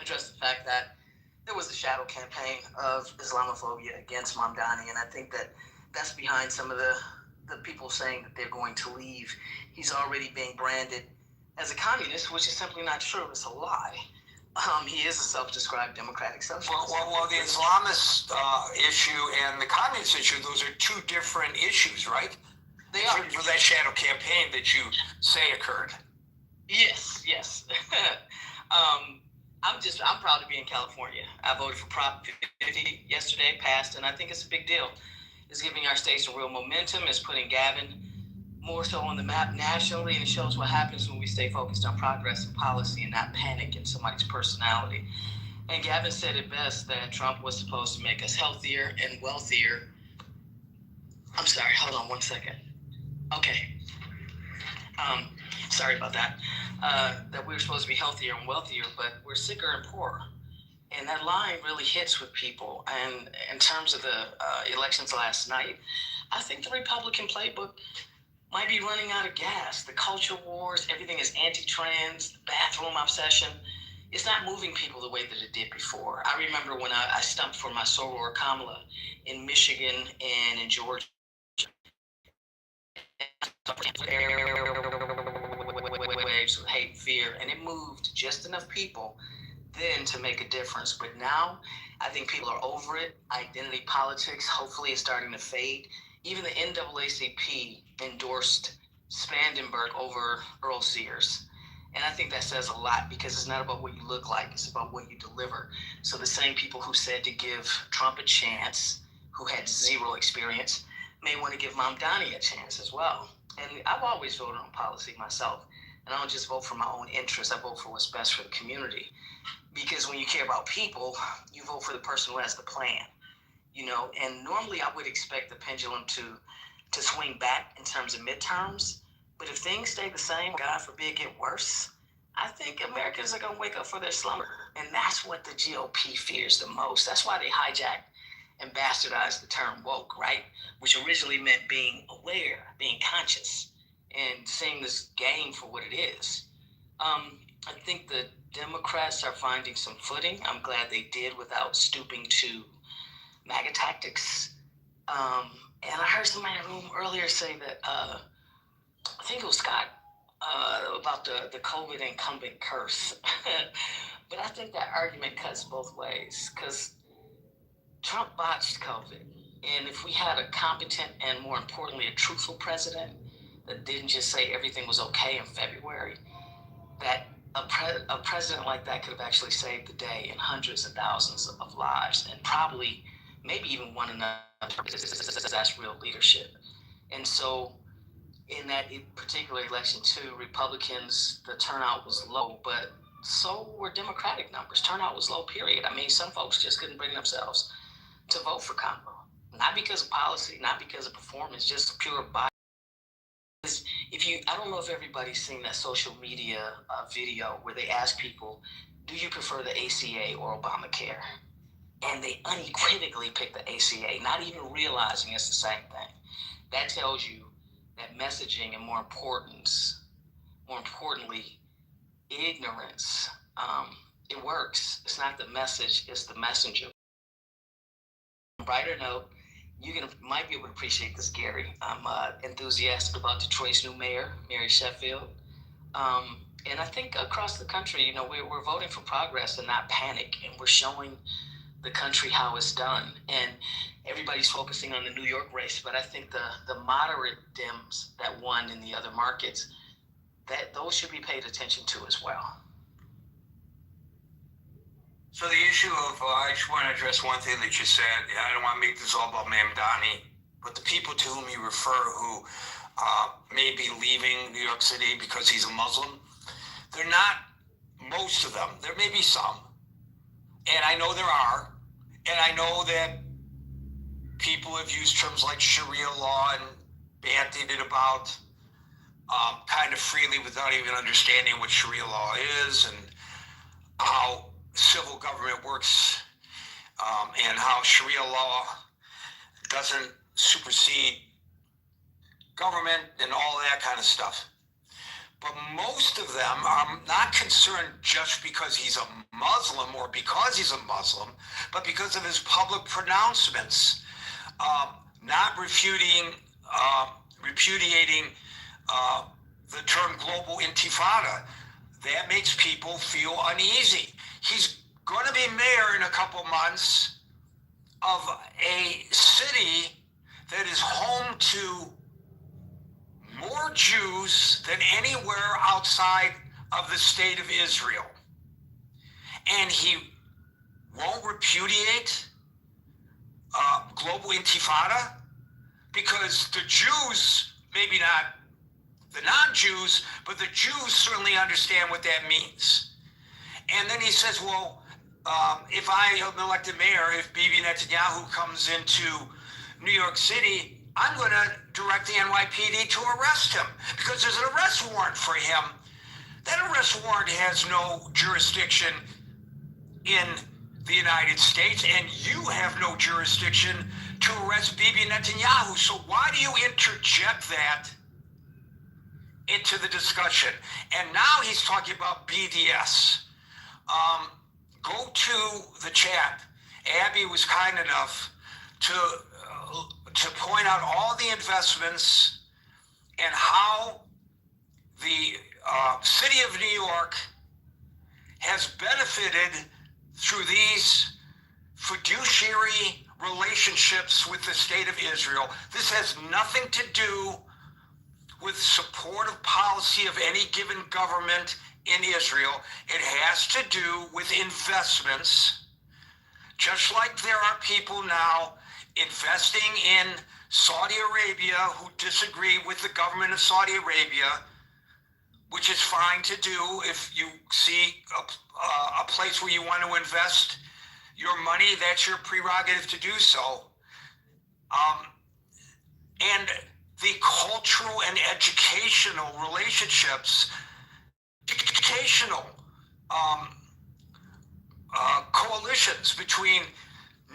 [SPEAKER 9] address the fact that there was a shadow campaign of Islamophobia against Mamdani, and I think that that's behind some of the people saying that they're going to leave. He's already being branded as a communist, which is simply not true. It's a lie. He is a self-described democratic socialist.
[SPEAKER 1] Well, the Islamist issue and the communist issue, those are two different issues, right?
[SPEAKER 9] They are.
[SPEAKER 1] For that shadow campaign that you say occurred.
[SPEAKER 9] Yes. I'm proud to be in California. I voted for Prop 50 yesterday, passed, and I think it's a big deal. It's giving our state some real momentum. It's putting Gavin more so on the map nationally, and it shows what happens when we stay focused on progress and policy and not panic in somebody's personality. And Gavin said it best that Trump was supposed to make us healthier and wealthier. I'm sorry, hold on one second. Okay. Sorry about that. That we were supposed to be healthier and wealthier, but we're sicker and poorer. And that line really hits with people. And in terms of the elections last night, I think the Republican playbook might be running out of gas. The culture wars, everything is anti-trans, bathroom obsession. It's not moving people the way that it did before. I remember when I stumped for my soror Kamala in Michigan and in Georgia. Waves of hate, fear, and it moved just enough people then to make a difference. But now, I think people are over it. Identity politics, hopefully, is starting to fade. Even the NAACP endorsed Spandenberg over Earl Sears. And I think that says a lot because it's not about what you look like, it's about what you deliver. So the same people who said to give Trump a chance, who had zero experience, may want to give Mamdani a chance as well. And I've always voted on policy myself. And I don't just vote for my own interests, I vote for what's best for the community. Because when you care about people, you vote for the person who has the plan. You know, and normally I would expect the pendulum to swing back in terms of midterms. But if things stay the same, God forbid, get worse, I think Americans are going to wake up for their slumber. And that's what the GOP fears the most. That's why they hijacked and bastardized the term woke, right? Which originally meant being aware, being conscious, and seeing this game for what it is. I think the Democrats are finding some footing. I'm glad they did without stooping to MAGA tactics. And I heard somebody in the room earlier say that, I think it was Scott, about the COVID incumbent curse. But I think that argument cuts both ways because Trump botched COVID. And if we had a competent and, more importantly, a truthful president that didn't just say everything was okay in February, that a president like that could have actually saved the day in hundreds of thousands of lives and probably maybe even won another. That's real leadership. And so in that particular election too, Republicans, the turnout was low, but so were Democratic numbers. Turnout was low, period. I mean, some folks just couldn't bring themselves to vote for Kamala. Not because of policy, not because of performance, just pure bias. I don't know if everybody's seen that social media video where they ask people, do you prefer the ACA or Obamacare? And they unequivocally pick the ACA, not even realizing it's the same thing. That tells you that messaging and more importantly, ignorance, it works. It's not the message, it's the messenger. On a brighter note, might be able to appreciate this, Gary. I'm enthusiastic about Detroit's new mayor, Mary Sheffield. And I think across the country, you know, we're voting for progress and not panic, and we're showing the country how it's done. And everybody's focusing on the New York race, but I think the moderate Dems that won in the other markets, that those should be paid attention to as well.
[SPEAKER 1] So the issue of, I just want to address one thing that you said. I don't want to make this all about Mamdani, but the people to whom you refer who may be leaving New York City because he's a Muslim, they're not most of them. There may be some, and I know there are, and I know that people have used terms like Sharia law and bandied it about kind of freely without even understanding what Sharia law is and how civil government works, and how Sharia law doesn't supersede government and all that kind of stuff. But most of them are not concerned just because he's a Muslim or because he's a Muslim, but because of his public pronouncements, not repudiating the term global intifada. That makes people feel uneasy. He's going to be mayor in a couple months of a city that is home to more Jews than anywhere outside of the state of Israel. and he won't repudiate global intifada, because the Jews, maybe not the non-Jews, but the Jews certainly understand what that means. And then he says, well, if I am elected mayor, if Bibi Netanyahu comes into New York City, I'm going to direct the NYPD to arrest him because there's an arrest warrant for him. That arrest warrant has no jurisdiction in the United States, and you have no jurisdiction to arrest Bibi Netanyahu. So why do you interject that into the discussion? And now he's talking about BDS. Go to the chat. Abby was kind enough to point out all the investments and how the city of New York has benefited through these fiduciary relationships with the state of Israel. This has nothing to do with supportive policy of any given government in Israel. It has to do with investments, just like there are people now investing in Saudi Arabia who disagree with the government of Saudi Arabia, which is fine to do if you see a place where you want to invest your money. That's your prerogative to do so. And the cultural and educational relationships, educational coalitions between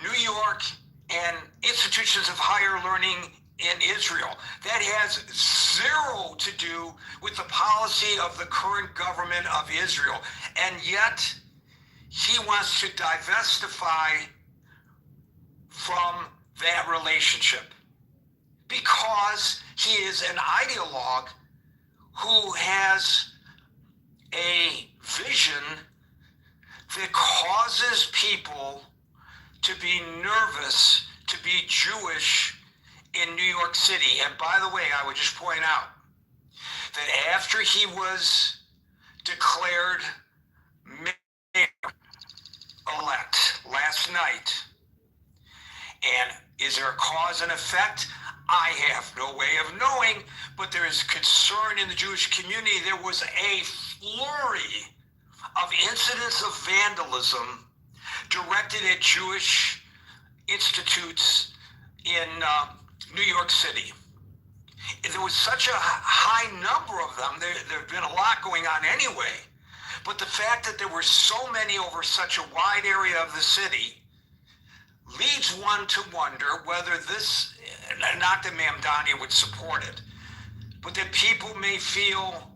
[SPEAKER 1] New York and institutions of higher learning in Israel. That has zero to do with the policy of the current government of Israel. And yet, he wants to divestify from that relationship because he is an ideologue who has a vision that causes people to be nervous to be Jewish in New York City. And by the way, I would just point out that after he was declared mayor-elect last night, and is there a cause and effect? I have no way of knowing, but there is concern in the Jewish community. There was a flurry of incidents of vandalism directed at Jewish institutes in New York City. There was such a high number of them. There have been a lot going on anyway. But the fact that there were so many over such a wide area of the city leads one to wonder whether this, not that Mamdani would support it, but that people may feel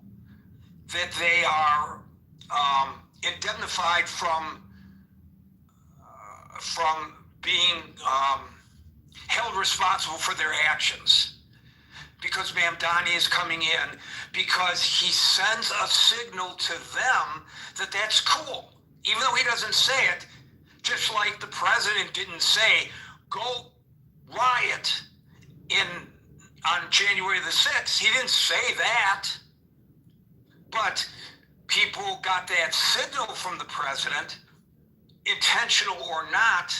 [SPEAKER 1] that they are indemnified from being held responsible for their actions because Mamdani is coming in, because he sends a signal to them that that's cool, even though he doesn't say it. Just like the president didn't say, go riot on January the 6th. He didn't say that. But people got that signal from the president, intentional or not.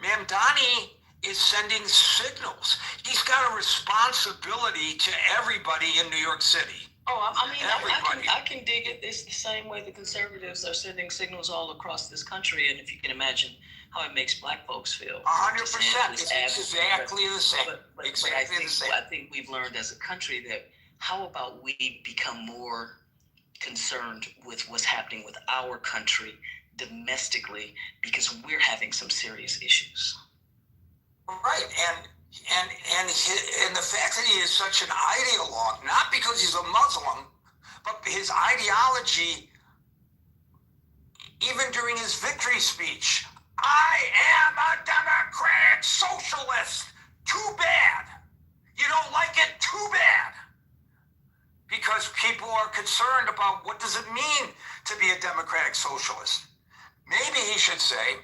[SPEAKER 1] Mamdani is sending signals. He's got a responsibility to everybody in New York City.
[SPEAKER 9] Oh, I mean, I can dig it. It's the same way the conservatives are sending signals all across this country, and if you can imagine how it makes black folks feel.
[SPEAKER 1] 100%. It's exactly the same.
[SPEAKER 9] But I think we've learned as a country that how about we become more concerned with what's happening with our country domestically, because we're having some serious issues.
[SPEAKER 1] Right, and the fact that he is such an ideologue, not because he's a Muslim, but his ideology, even during his victory speech, I am a democratic socialist. Too bad. You don't like it? Too bad. Because people are concerned about what does it mean to be a democratic socialist. Maybe he should say,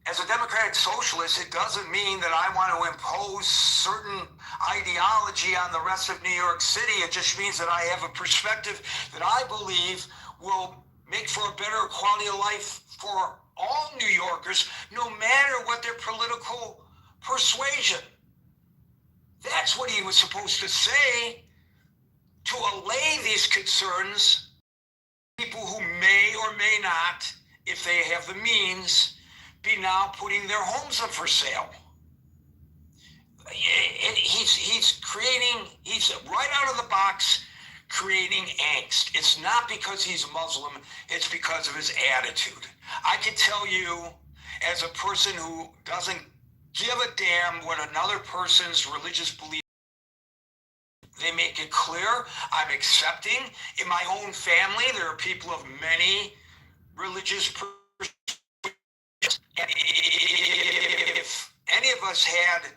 [SPEAKER 1] as a democratic socialist, it doesn't mean that I want to impose certain ideology on the rest of New York City. It just means that I have a perspective that I believe will make for a better quality of life for all New Yorkers, no matter what their political persuasion. That's what he was supposed to say to allay these concerns. People who may or may not, if they have the means, be now putting their homes up for sale. He's right out of the box creating angst. It's not because he's Muslim, it's because of his attitude. I can tell you, as a person who doesn't give a damn what another person's religious belief, they make it clear. I'm accepting. In my own family, there are people of many religious persuasions. And if any of us had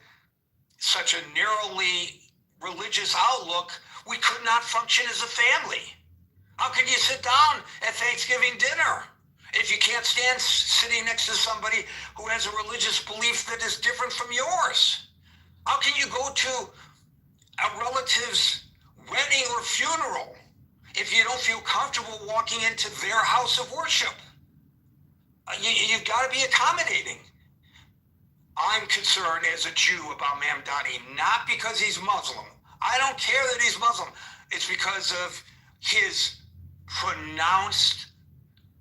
[SPEAKER 1] such a narrowly religious outlook, we could not function as a family. How can you sit down at Thanksgiving dinner if you can't stand sitting next to somebody who has a religious belief that is different from yours? How can you go to a relative's wedding or funeral if you don't feel comfortable walking into their house of worship? You've got to be accommodating. I'm concerned as a Jew about Mamdani, not because he's Muslim. I don't care that he's Muslim. It's because of his pronounced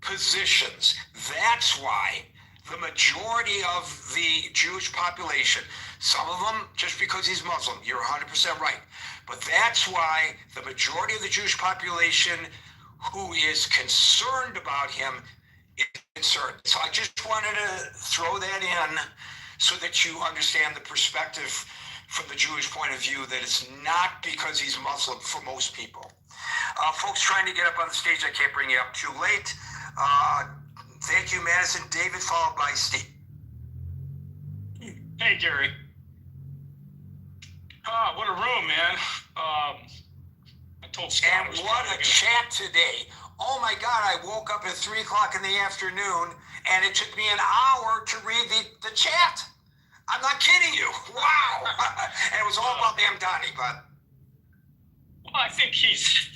[SPEAKER 1] positions. That's why the majority of the Jewish population, some of them just because he's Muslim, you're 100% right, but that's why the majority of the Jewish population who is concerned about him is concerned. So I just wanted to throw that in so that you understand the perspective from the Jewish point of view, that it's not because he's Muslim for most people. Folks trying to get up on the stage, I can't bring you up too late. Thank you, Madison. David, followed by Steve.
[SPEAKER 10] Hey, Gary. What a room, man. I told Scott.
[SPEAKER 1] And what a chat today. Oh my God, I woke up at 3 o'clock in the afternoon and it took me an hour to read the chat. I'm not kidding you. Wow. And it was all about Mamdani, but.
[SPEAKER 10] Well, I think he's.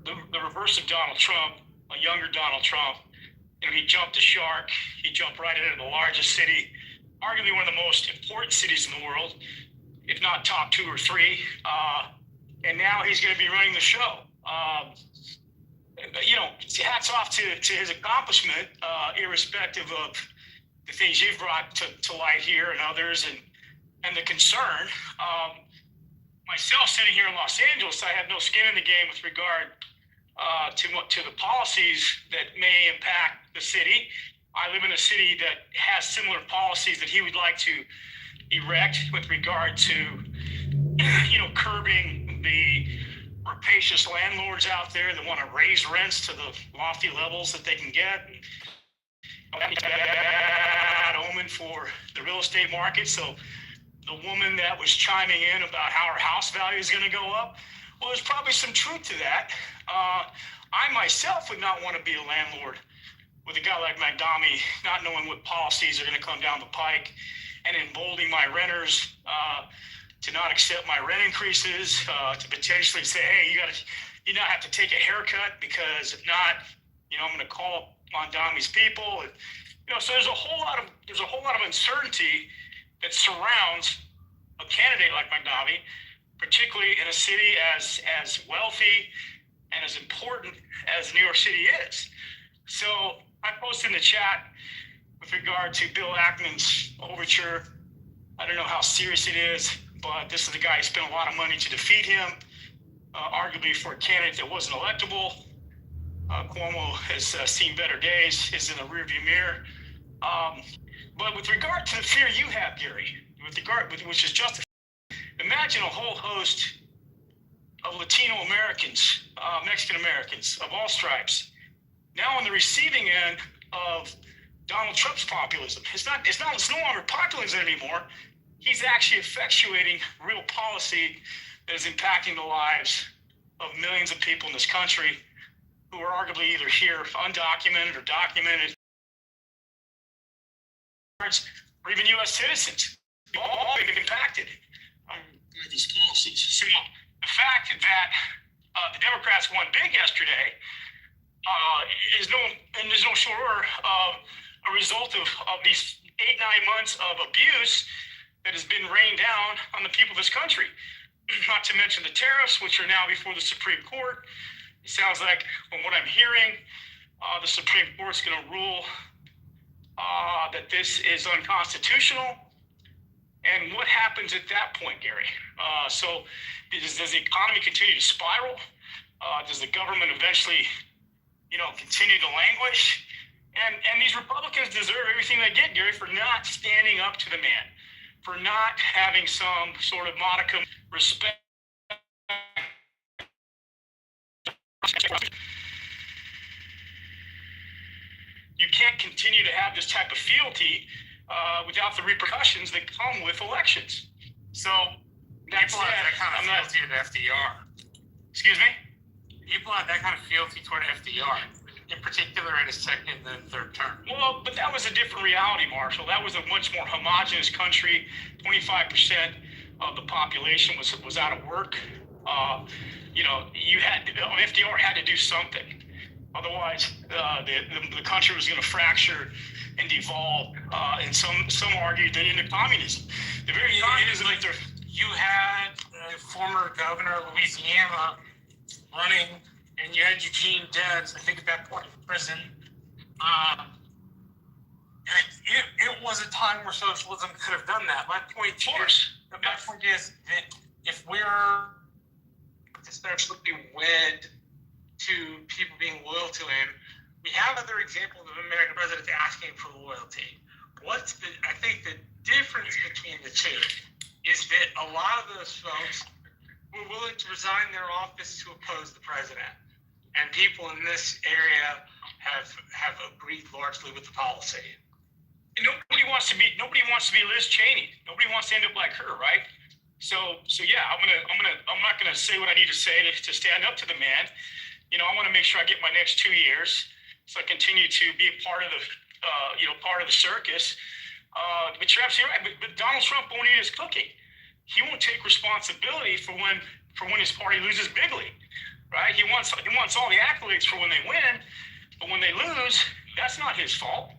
[SPEAKER 10] The reverse of Donald Trump, a younger Donald Trump. You know, he jumped the shark. He jumped right into the largest city, arguably one of the most important cities in the world, if not top 2 or 3. And now he's going to be running the show. You know, hats off to his accomplishment, irrespective of the things you've brought to light here and others, and the concern. Myself, sitting here in Los Angeles, I have no skin in the game with regard to the policies that may impact the city. I live in a city that has similar policies that he would like to erect with regard to, you know, curbing the rapacious landlords out there that want to raise rents to the lofty levels that they can get. Bad omen for the real estate market. So the woman that was chiming in about how her house value is going to go up, well, there's probably some truth to that. I myself would not want to be a landlord with a guy like Mamdani, not knowing what policies are going to come down the pike and emboldening my renters to not accept my rent increases, to potentially say, hey, you now have to take a haircut, because if not, you know, I'm going to call Mamdani's people. And, you know, so there's a whole lot of uncertainty that surrounds a candidate like Mamdani, particularly in a city as wealthy and as important as New York City is. So I posted in the chat with regard to Bill Ackman's overture. I don't know how serious it is, but this is the guy who spent a lot of money to defeat him, arguably for a candidate that wasn't electable. Cuomo has seen better days, is in the rearview mirror. But with regard to the fear you have, Gary, which is justified, imagine a whole host of Latino Americans, Mexican Americans of all stripes, now on the receiving end of Donald Trump's populism. It's no longer populism anymore. He's actually effectuating real policy that is impacting the lives of millions of people in this country who are arguably either here undocumented or documented, or even U.S. citizens. All being impacted by these policies. the fact that the Democrats won big yesterday is no shorter of a result of these 8-9 months of abuse that has been rained down on the people of this country. Not to mention the tariffs, which are now before the Supreme Court. It sounds like, from what I'm hearing, the Supreme Court's going to rule that this is unconstitutional. And what happens at that point, Gary? So does the economy continue to spiral? Does the government eventually, continue to languish? And these Republicans deserve everything they get, Gary, for not standing up to the man, for not having some sort of modicum respect. You can't continue to have this type of fealty without the repercussions that come with elections. So that's
[SPEAKER 3] People have that kind of fealty to FDR.
[SPEAKER 10] Excuse me?
[SPEAKER 3] People have that kind of fealty toward FDR, in particular in his second and third term.
[SPEAKER 10] Well, but that was a different reality, Marshall. That was a much more homogenous country. 25% of the population was out of work. FDR had to do something. Otherwise, the country was going to fracture and devolve. And some argued that into communism. The very communism that they're...
[SPEAKER 3] You had a former governor of Louisiana running, and you had Eugene Debs, I think at that point, in prison. It was a time where socialism could have done that. My point is that if we're especially wed to people being loyal to him, we have other examples of American presidents asking for loyalty. I think the difference between the two is that a lot of those folks were willing to resign their office to oppose the president. And people in this area have agreed largely with the policy.
[SPEAKER 10] And nobody wants to be Liz Cheney. Nobody wants to end up like her, right? So yeah, I'm not gonna say what I need to say to stand up to the man. I want to make sure I get my next 2 years, so I continue to be a part of the part of the circus. But you're absolutely right. But Donald Trump won't eat his cooking. He won't take responsibility for when his party loses bigly, right? He wants all the accolades for when they win, but when they lose, that's not his fault.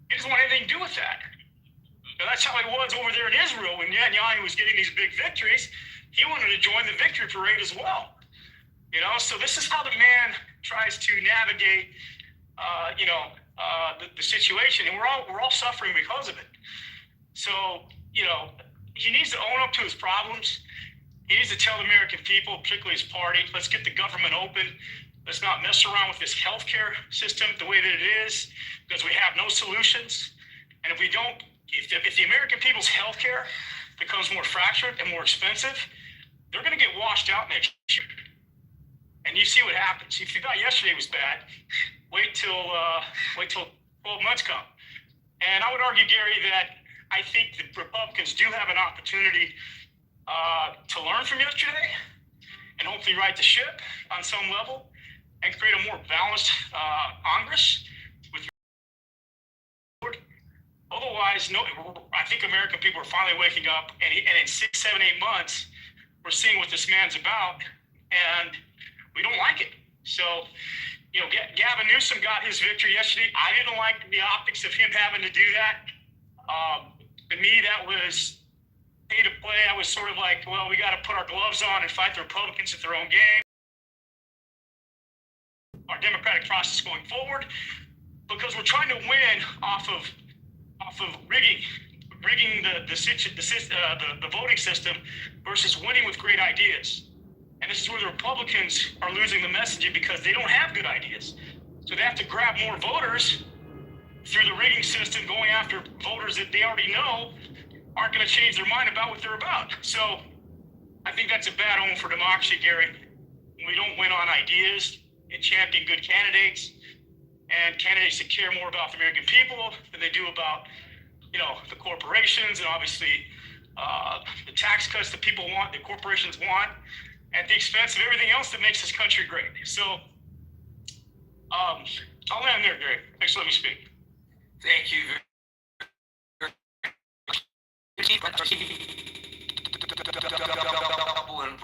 [SPEAKER 10] He doesn't want anything to do with that. That's how it was over there in Israel when Netanyahu was getting these big victories. He wanted to join the victory parade as well. So this is how the man tries to navigate, the situation, and we're all suffering because of it. So, he needs to own up to his problems. He needs to tell the American people, particularly his party, let's get the government open. Let's not mess around with this healthcare system the way that it is, because we have no solutions. And if the American people's healthcare becomes more fractured and more expensive, they're going to get washed out next year. And you see what happens. If you thought yesterday was bad, wait till 12 months come. And I would argue, Gary, that I think the Republicans do have an opportunity to learn from yesterday and hopefully right the ship on some level and create a more balanced Congress. Otherwise, I think American people are finally waking up, and in 6, 7, 8 months, we're seeing what this man's about, and we don't like it. So, Gavin Newsom got his victory yesterday. I didn't like the optics of him having to do that. To me, that was pay to play. I was sort of like, well, we got to put our gloves on and fight the Republicans at their own game. Our democratic process going forward, because we're trying to win off of rigging the voting system versus winning with great ideas. And this is where the Republicans are losing the messaging because they don't have good ideas. So they have to grab more voters through the rigging system, going after voters that they already know aren't going to change their mind about what they're about. So I think that's a bad omen for democracy, Gary. We don't win on ideas and champion good candidates and candidates that care more about the American people than they do about, the corporations and obviously the tax cuts that people want, the corporations want, at the expense of everything else that makes this country great. So I'll land there, Gary. Thanks for letting me speak.
[SPEAKER 1] Thank you. Double and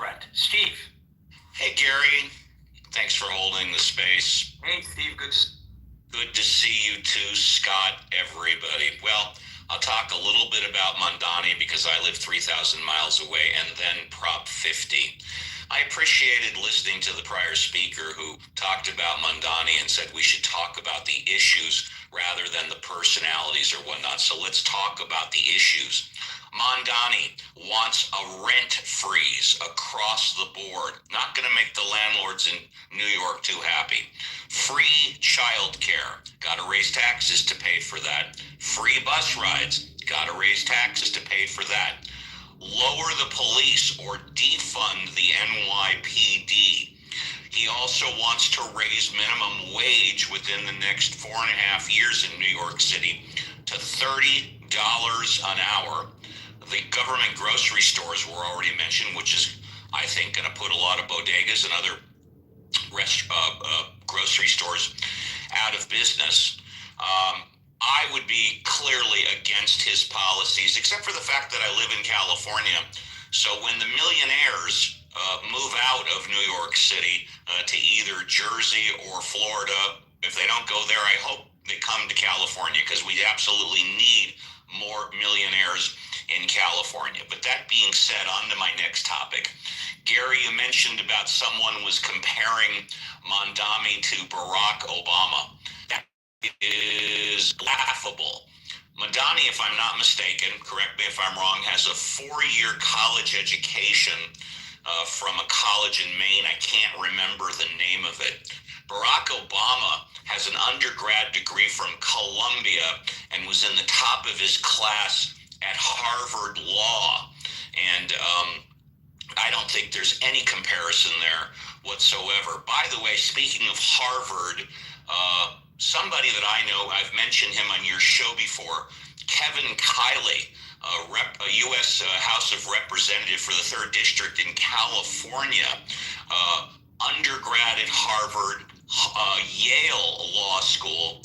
[SPEAKER 11] Mondani because I live 3,000 miles away, and then Prop 50. I appreciated listening to the prior speaker who talked about Mondani and said we should talk about the issues rather than the personalities or whatnot. So let's talk about the issues. Mondani wants a rent freeze across the board. Not going to make the landlords in New York too happy. Free child care. Got to raise taxes to pay for that. Free bus rides. Got to raise taxes to pay for that. Lower the police or defund the NYPD. He also wants to raise minimum wage within the next 4.5 years in New York City to $30 an hour. The government grocery stores were already mentioned, which is, I think, going to put a lot of bodegas and other grocery stores out of business. I would be clearly against his policies, except for the fact that I live in California. So when the millionaires move out of New York City to either Jersey or Florida, if they don't go there, I hope they come to California, because we absolutely need more millionaires in California. But that being said, on to my next topic. Gary, you mentioned about someone was comparing Mondani to Barack Obama. That is laughable. Mondani, if I'm not mistaken, correct me if I'm wrong, has a 4-year college education from a college in Maine. I can't remember the name of it. Barack Obama has an undergrad degree from Columbia and was in the top of his class at Harvard Law. And I don't think there's any comparison there whatsoever. By the way, speaking of Harvard, somebody that I know, I've mentioned him on your show before, Kevin Kiley, a U.S. House of Representative for the 3rd District in California, undergrad at Harvard, Yale Law School,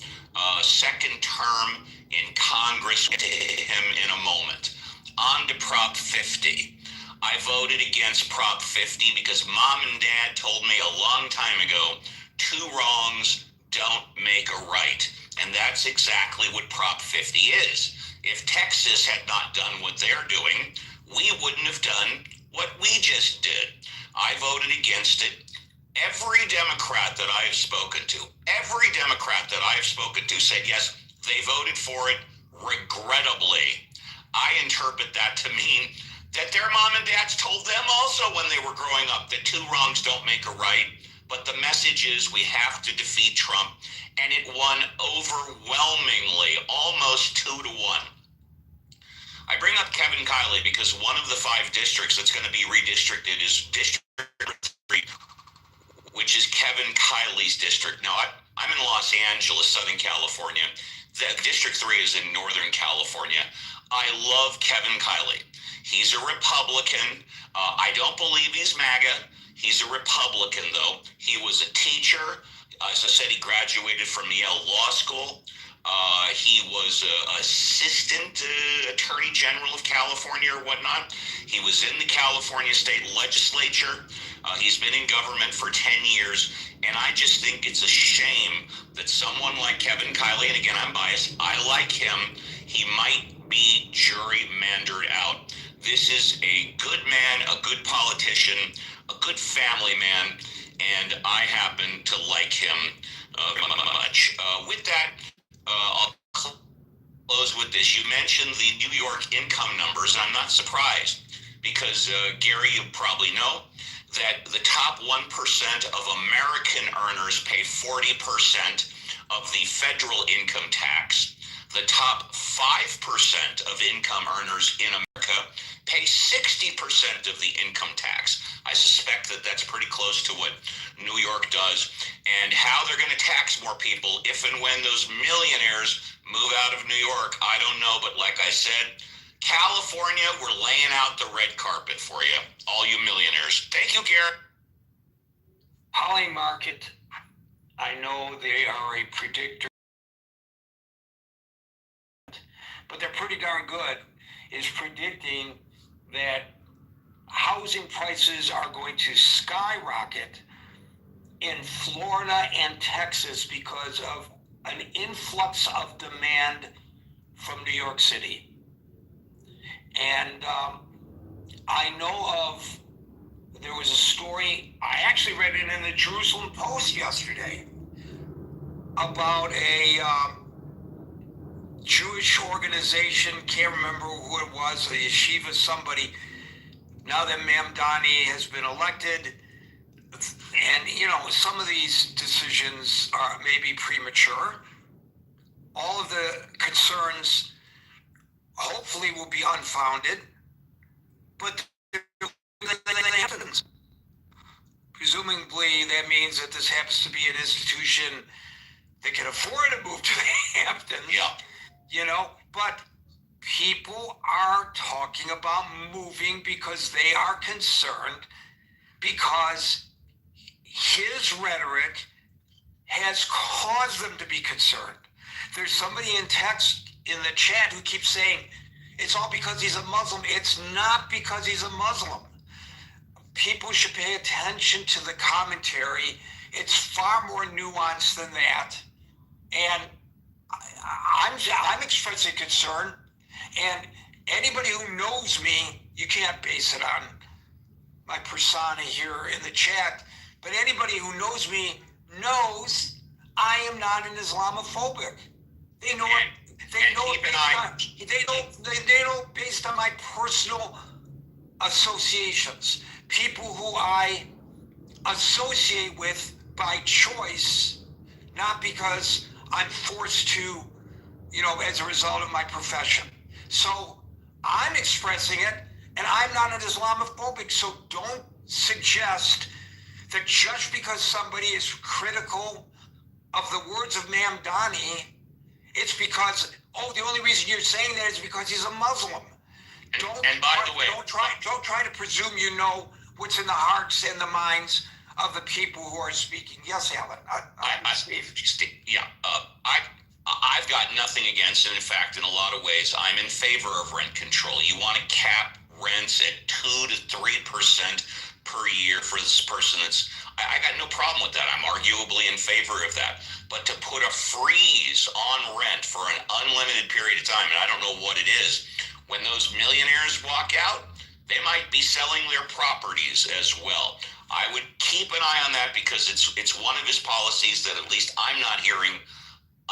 [SPEAKER 11] second term in Congress. We'll get to him in a moment. On to Prop 50. I voted against Prop 50 because Mom and Dad told me a long time ago, 2 wrongs don't make a right. And that's exactly what Prop 50 is. If Texas had not done what they're doing, we wouldn't have done what we just did. I voted against it. Every Democrat that I have spoken to said yes, they voted for it regrettably. I interpret that to mean that their mom and dads told them also when they were growing up that 2 wrongs don't make a right. But the message is we have to defeat Trump, and it won overwhelmingly, almost 2-1. I bring up Kevin Kiley because one of the 5 districts that's going to be redistricted is District 3, which is Kevin Kiley's district. Now, I'm in Los Angeles, Southern California. District 3 is in Northern California. I love Kevin Kiley. He's a Republican. I don't believe he's MAGA. He's a Republican, though. He was a teacher. As I said, he graduated from Yale Law School. He was assistant attorney general of California or whatnot. He was in the California state legislature. He's been in government for 10 years. And I just think it's a shame that someone like Kevin Kiley, and again, I'm biased, I like him, he might be gerrymandered out. This is a good man, a good politician, a good family man, and I happen to like him much. With that, I'll close with this. You mentioned the New York income numbers, and I'm not surprised because, Gary, you probably know that the top 1% of American earners pay 40% of the federal income tax. The top 5% of income earners in America pay 60% of the income tax. I suspect that that's pretty close to what New York does. And how they're going to tax more people if and when those millionaires move out of New York, I don't know. But like I said, California, we're laying out the red carpet for you, all you millionaires. Thank you, Garrett.
[SPEAKER 1] Holly Market, I know they are a predictor, but they're pretty darn good, is predicting that housing prices are going to skyrocket in Florida and Texas because of an influx of demand from New York City. And I know there was a story, I actually read it in the Jerusalem Post yesterday, about a Jewish organization, can't remember who it was, a yeshiva, somebody. Now that Mamdani has been elected, and some of these decisions are maybe premature. All of the concerns hopefully will be unfounded, but presumably that means that this happens to be an institution that can afford to move to the Hamptons.
[SPEAKER 11] Yeah.
[SPEAKER 1] But people are talking about moving because they are concerned, because his rhetoric has caused them to be concerned. There's somebody in text in the chat who keeps saying it's all because he's a Muslim. It's not because he's a Muslim. People should pay attention to the commentary. It's far more nuanced than that. And I'm expressing concern. And anybody who knows me, you can't base it on my persona here in the chat, but anybody who knows me knows I am not an Islamophobic. They know it. They know based on my personal associations, people who I associate with by choice, not because I'm forced to, as a result of my profession. So I'm expressing it, and I'm not an Islamophobic. So don't suggest that just because somebody is critical of the words of Mamdani, it's because, the only reason you're saying that is because he's a Muslim.
[SPEAKER 11] And by the way,
[SPEAKER 1] don't try to presume you know what's in the hearts and the minds of the people who are speaking. Yes, Alan.
[SPEAKER 11] I've got nothing against it. In fact, in a lot of ways, I'm in favor of rent control. You want to cap rents at 2 to 3% per year for this person. I got no problem with that. I'm arguably in favor of that. But to put a freeze on rent for an unlimited period of time, and I don't know what it is, when those millionaires walk out, they might be selling their properties as well. I would keep an eye on that because it's one of his policies that at least I'm not hearing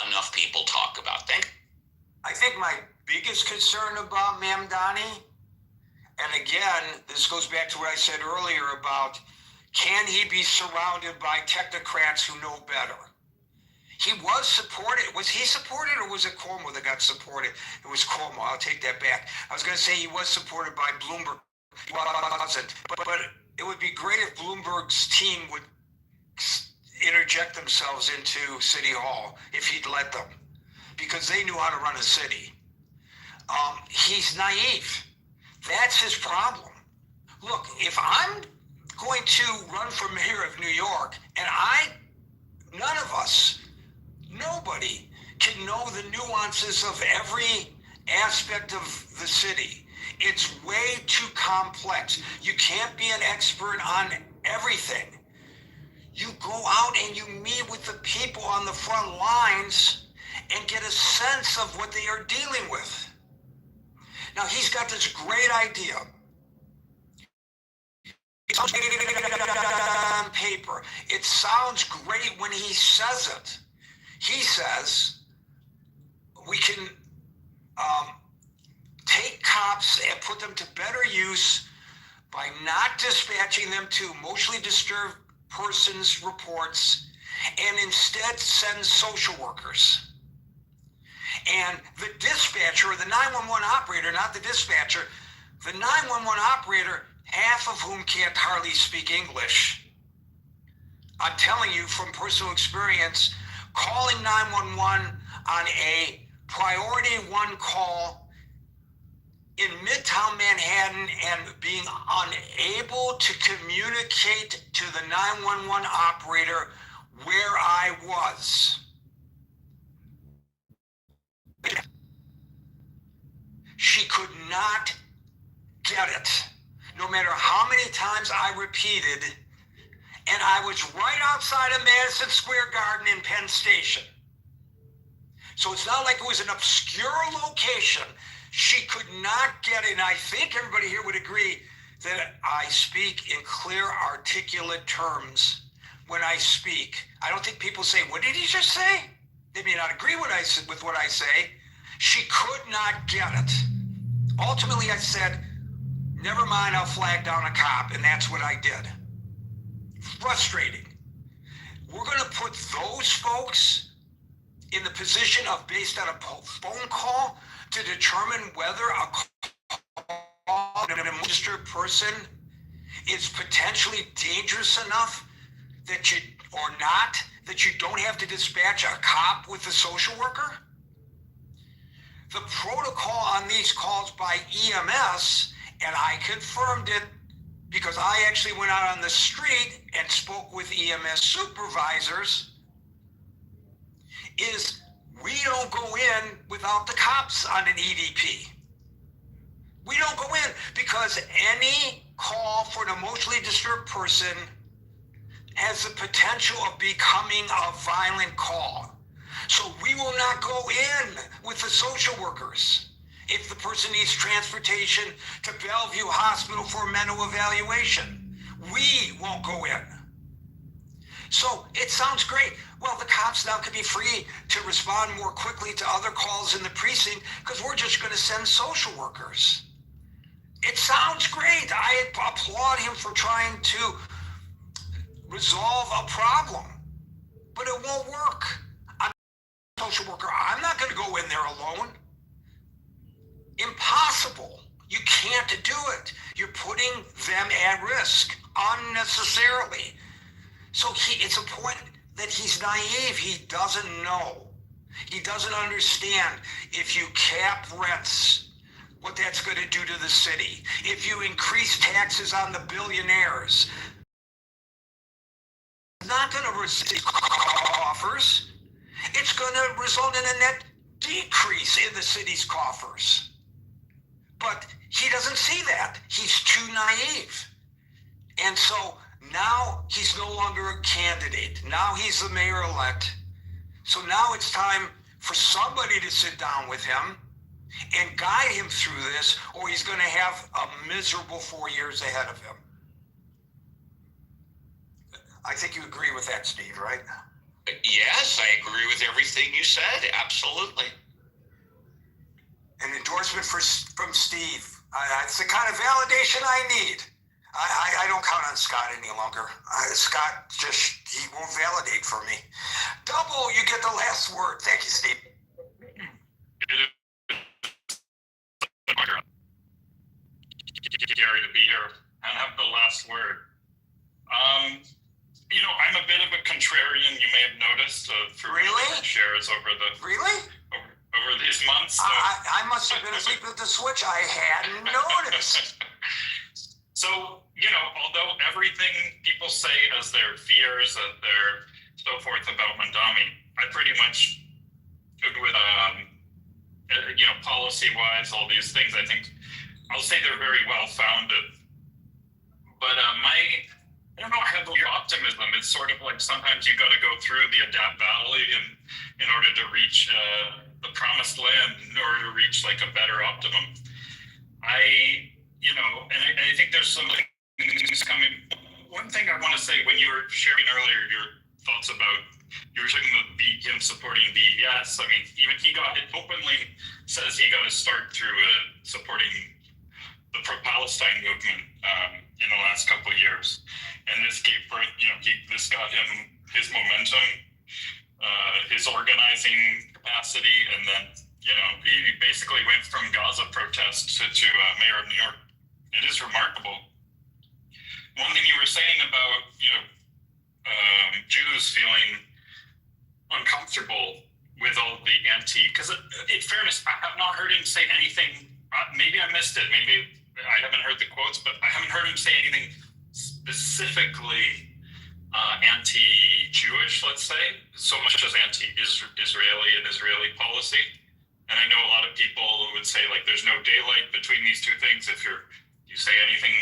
[SPEAKER 11] enough people talk about.
[SPEAKER 1] I think my biggest concern about Mamdani, and again, this goes back to what I said earlier about, can he be surrounded by technocrats who know better? He was supported. Was he supported, or was it Cuomo that got supported? It was Cuomo. I'll take that back. I was going to say he was supported by Bloomberg. He wasn't. But it would be great if Bloomberg's team would interject themselves into City Hall if he'd let them, because they knew how to run a city. He's naive. That's his problem. Look, if I'm going to run for mayor of New York, and none of us, nobody can know the nuances of every aspect of the city. It's way too complex. You can't be an expert on everything. You go out and you meet with the people on the front lines and get a sense of what they are dealing with. Now, he's got this great idea. It's on paper. It sounds great when he says it. He says we can take cops and put them to better use by not dispatching them to emotionally disturbed persons' reports, and instead send social workers. And the dispatcher, or the 911 operator, not the dispatcher, the 911 operator, half of whom can't hardly speak English. I'm telling you from personal experience, calling 911 on a priority 1 call in Midtown Manhattan and being unable to communicate to the 911 operator where I was. She could not get it, no matter how many times I repeated, and I was right outside of Madison Square Garden in Penn Station. So it's not like it was an obscure location. She could not get it, and I think everybody here would agree that I speak in clear, articulate terms when I speak. I don't think people say, what did he just say? They may not agree with what I say. She could not get it. Ultimately, I said, never mind, I'll flag down a cop, and that's what I did. Frustrating. We're going to put those folks in the position of, based on a phone call, to determine whether a registered person is potentially dangerous enough that you don't have to dispatch a cop with a social worker. The protocol on these calls by EMS, and I confirmed it because I actually went out on the street and spoke with EMS supervisors, is we don't go in without the cops on an EDP. We don't go in because any call for an emotionally disturbed person has the potential of becoming a violent call. So we will not go in with the social workers if the person needs transportation to Bellevue Hospital for a mental evaluation. We won't go in. So it sounds great. Well, the cops now can be free to respond more quickly to other calls in the precinct because we're just going to send social workers. It sounds great. I applaud him for trying to resolve a problem, but it won't work. I'm a social worker. I'm not going to go in there alone. Impossible. You can't do it. You're putting them at risk unnecessarily. So it's a point that he's naive. He doesn't know. He doesn't understand if you cap rents, what that's going to do to the city. If you increase taxes on the billionaires, it's not going to resist coffers. It's going to result in a net decrease in the city's coffers. But he doesn't see that. He's too naive. And so now he's no longer a candidate. Now he's the mayor-elect. So now it's time for somebody to sit down with him and guide him through this, or he's going to have a miserable 4 years ahead of him. I think you agree with that, Steve, right?
[SPEAKER 11] Yes, I agree with everything you said. Absolutely.
[SPEAKER 1] An endorsement from Steve. It's the kind of validation I need. I don't count on Scott any longer. Scott he won't validate for me. Double, you get the last word. Thank you, Steve.
[SPEAKER 12] Gary to be here and have the last word. I'm a bit of a contrarian. You may have noticed for shares over these months. So.
[SPEAKER 1] I must have been asleep at the switch. I hadn't noticed.
[SPEAKER 12] So, although everything people say as their fears and their so forth about Mandami, I pretty much agree with, policy-wise, all these things, I think, I'll say they're very well-founded. But I don't know, I have optimism. It's sort of like sometimes you got to go through the Adapt Valley in order to reach the promised land, in order to reach like a better optimum. I think there's some things coming. One thing I want to say, when you were sharing earlier your thoughts about, you were talking about him supporting BES. I mean, even he openly says he got to start through supporting the pro-Palestine movement in the last couple of years, and this gave birth. This got him his momentum, his organizing capacity, and then he basically went from Gaza protest to mayor of New York. It is remarkable. One thing you were saying about Jews feeling uncomfortable with all the because in fairness, I have not heard him say anything. Maybe I missed it. Maybe I haven't heard the quotes, but I haven't heard him say anything specifically anti-Jewish, let's say, so much as anti-Israeli and Israeli policy. And I know a lot of people would say, like, there's no daylight between these two things. If you say anything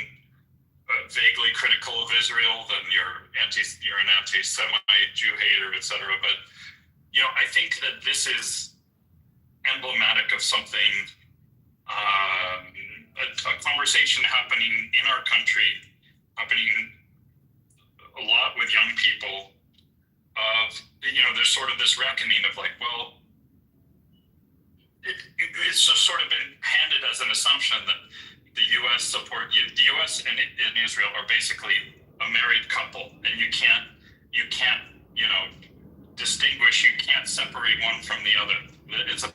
[SPEAKER 12] vaguely critical of Israel, then you're an anti-Semite, Jew hater, etc. But I think that this is emblematic of something a conversation happening in our country, happening a lot with young people of, there's sort of this reckoning of like, well, it's just sort of been handed as an assumption that the U.S. the U.S. and Israel are basically a married couple, and you can't, distinguish, you can't separate one from the other. It's a,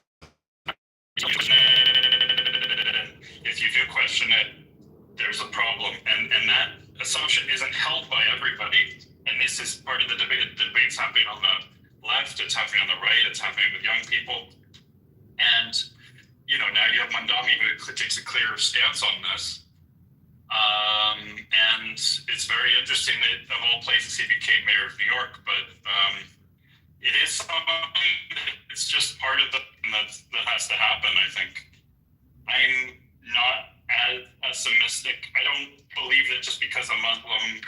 [SPEAKER 12] if you do question it, there's a problem, and that assumption isn't held by everybody. And this is part of the debate. The debate's happening on the left, it's happening on the right, it's happening with young people. And, now you have Mandami who takes a clear stance on this. And it's very interesting that of all places he became mayor of New York, but it is something, it's just part of that has to happen, I think. I'm not as pessimistic. I don't believe that just because a Muslim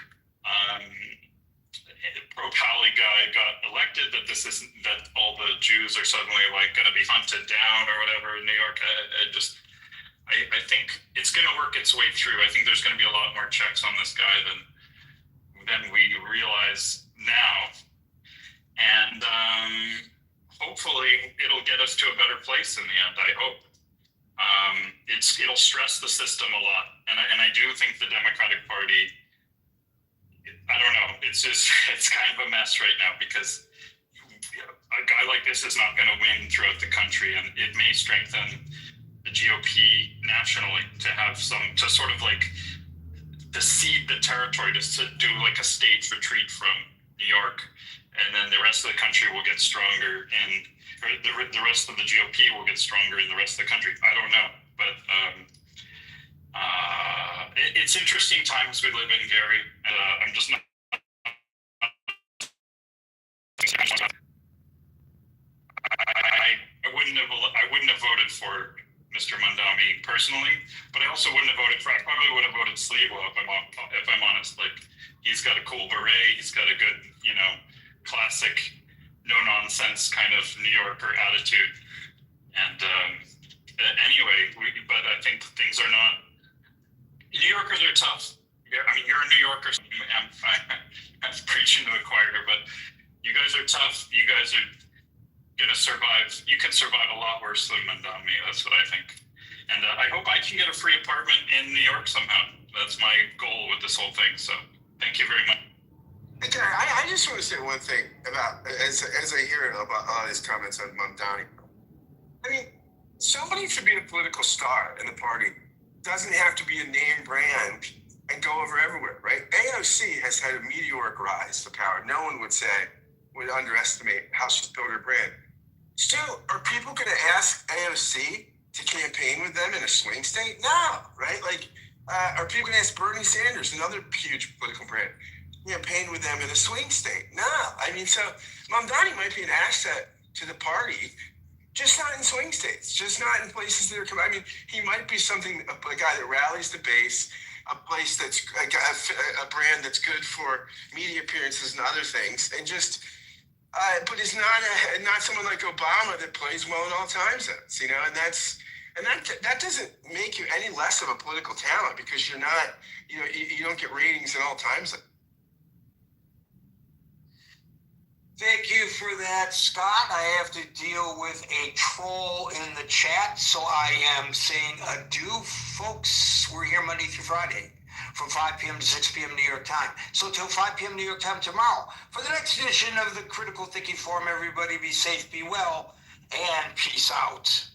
[SPEAKER 12] pro-Pali guy got elected that all the Jews are suddenly going to be hunted down or whatever in New York. I think it's going to work its way through. I think there's going to be a lot more checks on this guy than we realize now, and hopefully it'll get us to a better place in the end. I hope. It'll stress the system a lot, and I do think the Democratic Party, I don't know, it's kind of a mess right now, because a guy like this is not going to win throughout the country, and it may strengthen the GOP nationally to have to sort of to cede the territory, to do like a stage retreat from New York, and then the rest of the country will get stronger, and the rest of the GOP will get stronger in the rest of the country. I don't know, but it's interesting times we live in, Gary. I'm just not. I wouldn't have voted for Mr. Mandami personally, but I also wouldn't have voted for. I probably would have voted Sliwa if I'm honest. He's got a cool beret. He's got a good, classic, no nonsense kind of New Yorker attitude. And anyway, but I think things are not. New Yorkers are tough. I mean, you're a New Yorker. So I'm preaching to the choir here, but you guys are tough. You guys are gonna survive. You can survive a lot worse than Mandami. That's what I think. And I hope I can get a free apartment in New York somehow. That's my goal with this whole thing. So thank you very much.
[SPEAKER 13] Hey, Gary, I just want to say one thing about as I hear about all his comments on Mamdani. I mean, somebody to be a political star in the party doesn't have to be a name brand and go over everywhere, right? AOC has had a meteoric rise to power. No one would underestimate how she's built her brand. Still, are people going to ask AOC to campaign with them in a swing state? No, right? Are people going to ask Bernie Sanders, another huge political brand, campaign with them in a swing state? No. I mean, so Mamdani might be an asset to the party, just not in swing states, just not in places that are. I mean, he might be a guy that rallies the base, a place that's a brand that's good for media appearances and other things, and just. But it's not someone like Obama that plays well in all time zones, and that doesn't make you any less of a political talent because you're not, you don't get ratings in all time zones.
[SPEAKER 1] Thank you for that, Scott. I have to deal with a troll in the chat, so I am saying adieu, folks. We're here Monday through Friday from 5 p.m. to 6 p.m. New York time. So till 5 p.m. New York time tomorrow, for the next edition of the Critical Thinking Forum, everybody be safe, be well, and peace out.